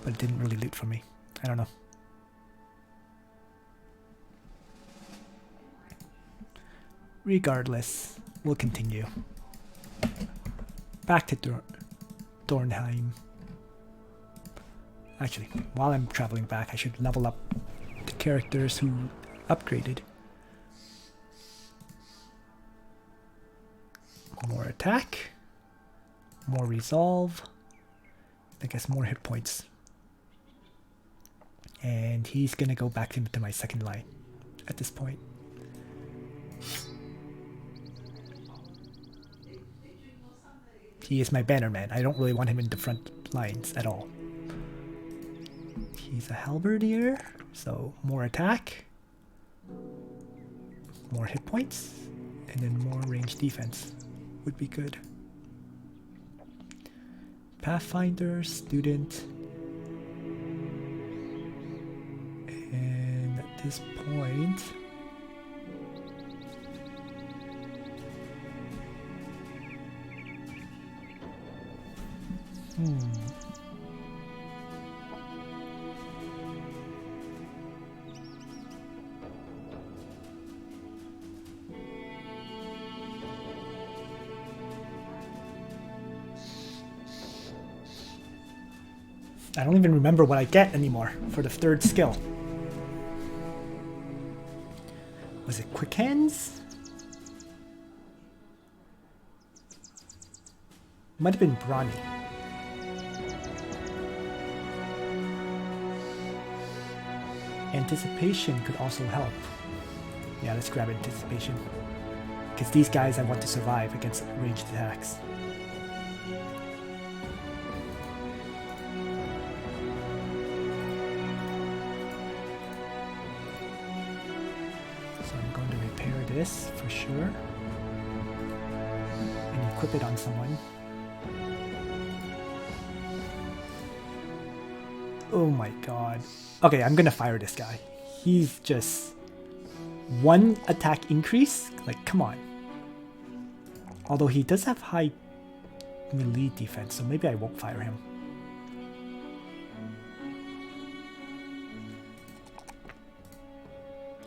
S1: but it didn't really loot for me. I don't know. Regardless, we'll continue. Back to Dornheim. Actually, while I'm traveling back, I should level up the characters who upgraded. More attack, more resolve, I guess more hit points. And he's gonna go back into my second line at this point. He is my banner man. I don't really want him in the front lines at all. He's a halberdier, so more attack, more hit points, and then more range defense would be good. Pathfinder, student. And at this point... I don't even remember what I get anymore for the third skill. Was it quick hands? Might have been brawny. Anticipation could also help. Yeah, let's grab anticipation. Because these guys I want to survive against ranged attacks. So I'm going to repair this for sure. And equip it on someone. Oh my god. Okay, I'm gonna fire this guy. He's just... one attack increase? Like, come on. Although he does have high melee defense, so maybe I won't fire him.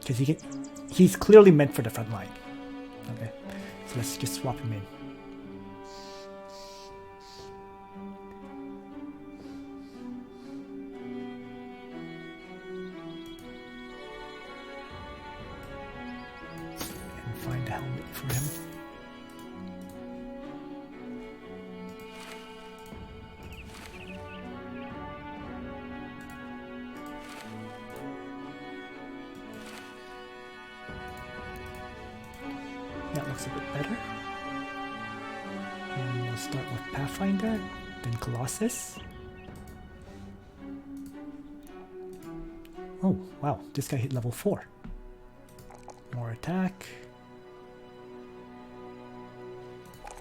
S1: Because he's clearly meant for the front line. Okay, so let's just swap him in. Find a helmet for him. That looks a bit better. And we'll start with Pathfinder, then Colossus. Oh, wow, this guy hit level 4. More attack.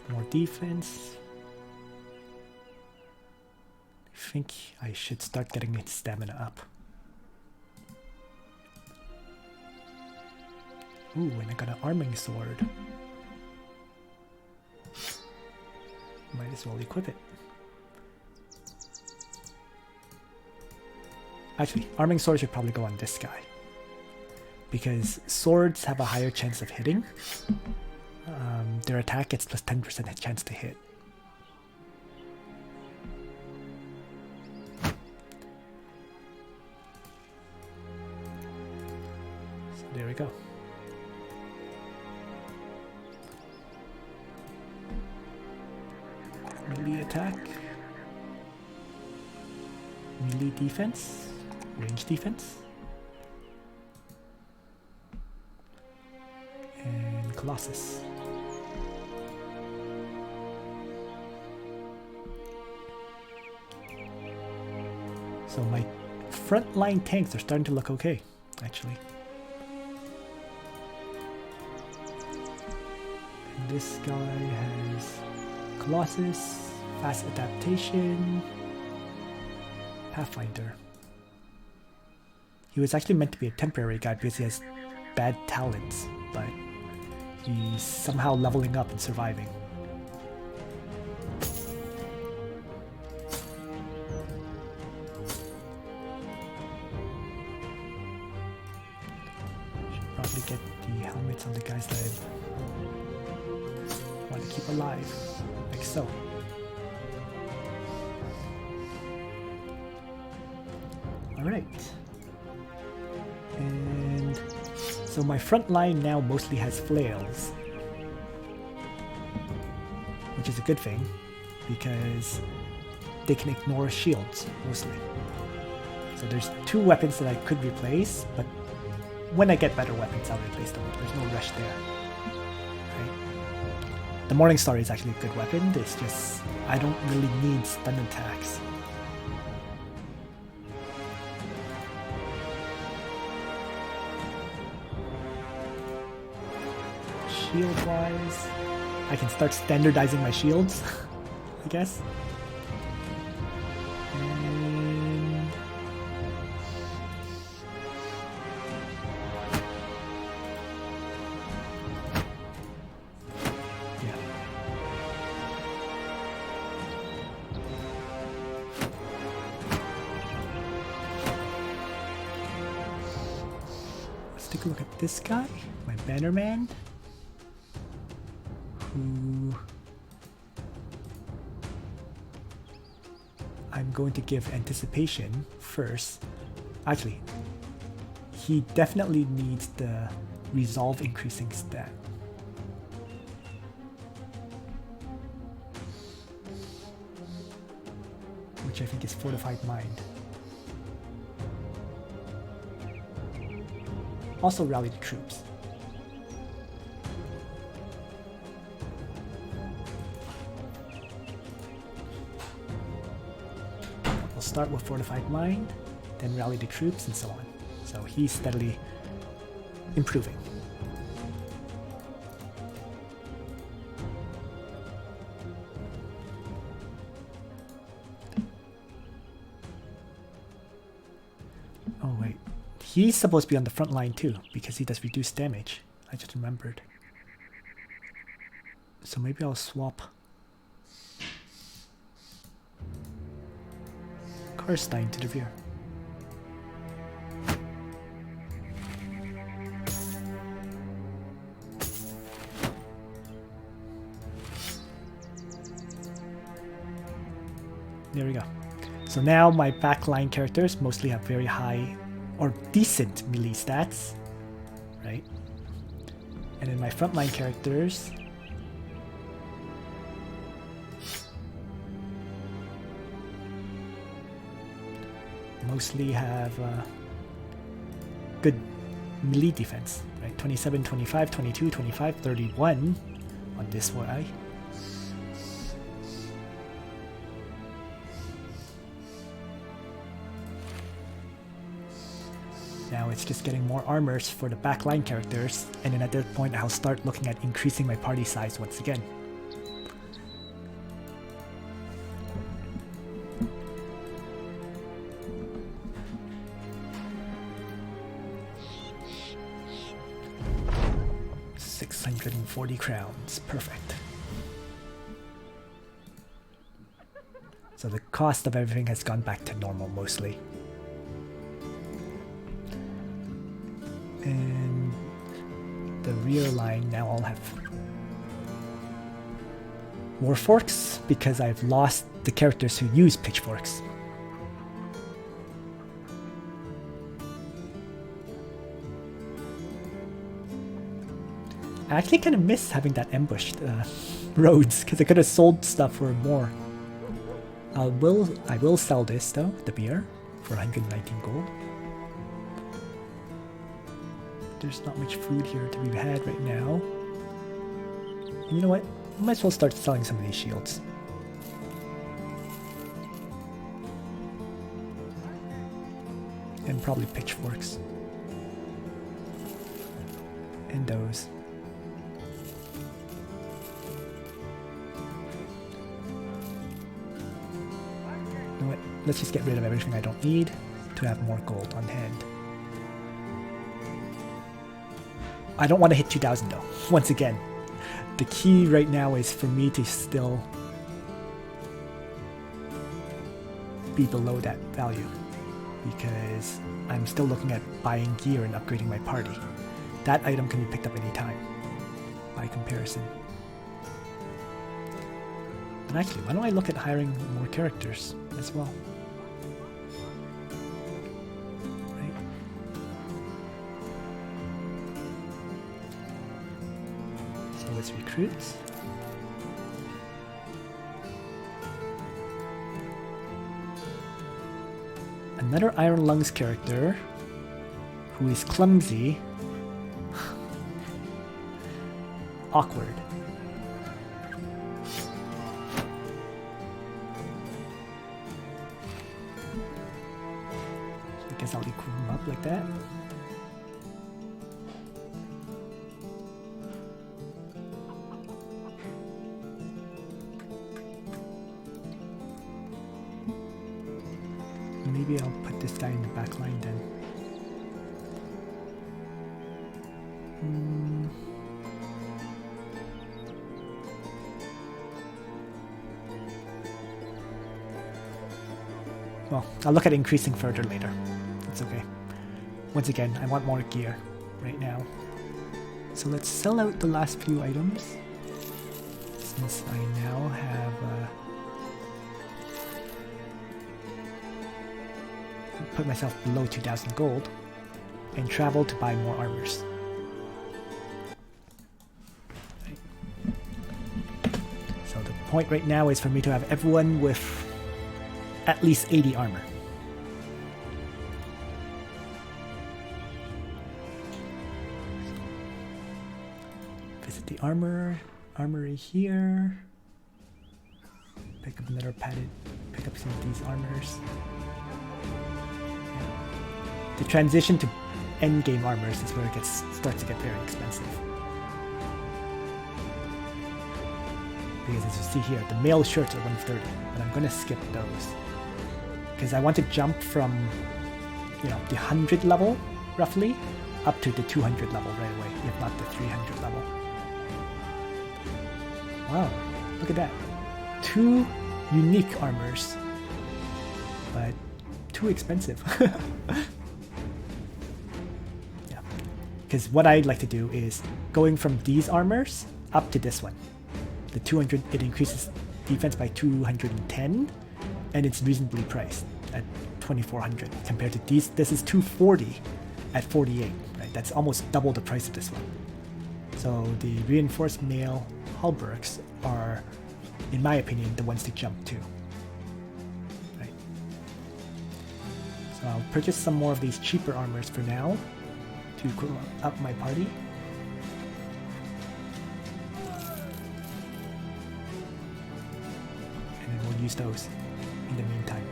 S1: More defense. I think I should start getting its stamina up. Ooh, and I got an arming sword. Might as well equip it. Actually, arming sword should probably go on this guy. Because swords have a higher chance of hitting. Their attack gets plus 10% chance to hit. So there we go. Melee attack. Melee defense. Range defense. And Colossus. So my frontline tanks are starting to look okay, actually. And this guy has Colossus, fast adaptation, Pathfinder. He was actually meant to be a temporary guy because he has bad talents, but he's somehow leveling up and surviving. Probably get the helmets on the guys that I want to keep alive, like so. Alright. And so my front line now mostly has flails, which is a good thing because they can ignore shields mostly. So there's 2 weapons that I could replace, but when I get better weapons, I'll replace them. There's no rush there. Right? The Morningstar is actually a good weapon. It's just I don't really need stun attacks. Shield-wise, I can start standardizing my shields, I guess. And yeah. Let's take a look at this guy, my Bannerman, who I'm going to give anticipation first. Actually, he definitely needs the resolve increasing stat. Which I think is fortified mind. Also rally the troops. We'll start with fortified mind, then rally the troops and so on. So he's steadily improving. Oh wait, he's supposed to be on the front line too, because he does reduced damage. I just remembered. So maybe I'll swap Karstein to the rear. There we go. So now my backline characters mostly have very high or decent melee stats, right? And then my frontline characters mostly have good melee defense, right? 27, 25, 22, 25, 31 on this guy. Now it's just getting more armors for the backline characters, and then at that point I'll start looking at increasing my party size once again. $640 crowns, perfect. So the cost of everything has gone back to normal mostly. And the rear line now I'll have warforks because I've lost the characters who use pitchforks. I actually kind of miss having that ambushed roads because I could have sold stuff for more. I will sell this though, the beer, for 119 gold. There's not much food here to be had right now. And you know what? Might as well start selling some of these shields. And probably pitchforks. And those. You know what? Let's just get rid of everything I don't need to have more gold on hand. I don't want to hit 2,000 though. Once again, the key right now is for me to still be below that value because I'm still looking at buying gear and upgrading my party. That item can be picked up anytime by comparison. And actually, why don't I look at hiring more characters as well? Let's recruit. Another Iron Lungs character who is clumsy. Awkward. So I guess I'll equip him up like that. maybe I'll put this guy in the back line then. Well, I'll look at increasing further later. It's okay. Once again, I want more gear right now. So let's sell out the last few items. Since I now have... put myself below 2,000 gold. And travel to buy more armors. So the point right now is for me to have everyone with at least 80 armor. Visit the armory here. Pick up another padded, pick up some of these armors. The transition to endgame armors is where it starts to get very expensive. Because as you see here, the male shirts are 130, but I'm gonna skip those. Because I want to jump from, you know, the 100 level, roughly, up to the 200 level right away, if not the 300 level. Wow, look at that. 2 unique armors, but too expensive. Yeah, because what I'd like to do is going from these armors up to this one. The 200, it increases defense by 210, and it's reasonably priced at 2,400 compared to these. This is 240 at 48, right? That's almost double the price of this one. So the reinforced male halbergs are, in my opinion, the ones to jump to. Right. So I'll purchase some more of these cheaper armors for now to grow up my party. And then we'll use those in the meantime.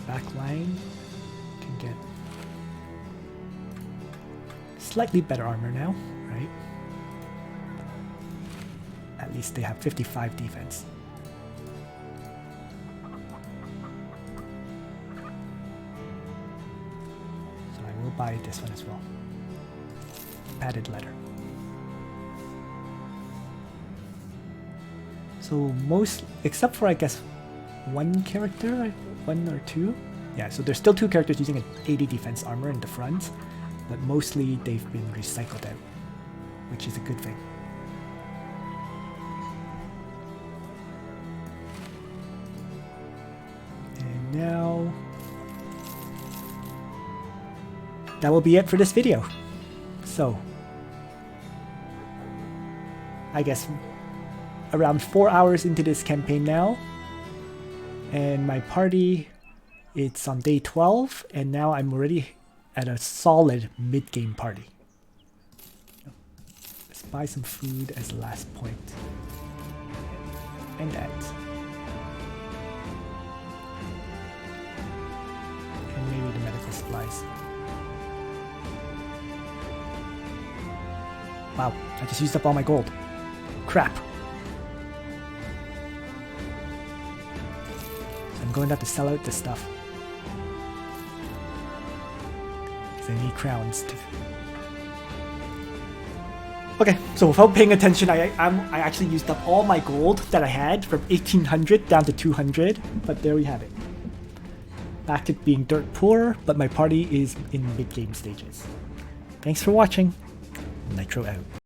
S1: Back line can get slightly better armor now, right? At least they have 55 defense. So I will buy this one as well. Padded leather. So most, except for I guess one character, one or two. Yeah, so there's still 2 characters using an 80 defense armor in the front, but mostly they've been recycled out, which is a good thing. And now that will be it for this video. So I guess around 4 hours into this campaign now, and my party, it's on day 12, and now I'm already at a solid mid-game party. Let's buy some food as the last point. And that. And maybe the medical supplies. Wow, I just used up all my gold. Crap. I'm going to have to sell out this stuff. Because I need crowns to... Okay, so without paying attention, I actually used up all my gold that I had from 1800 down to 200, but there we have it. Back to being dirt poor, but my party is in mid-game stages. Thanks for watching. Nitro out.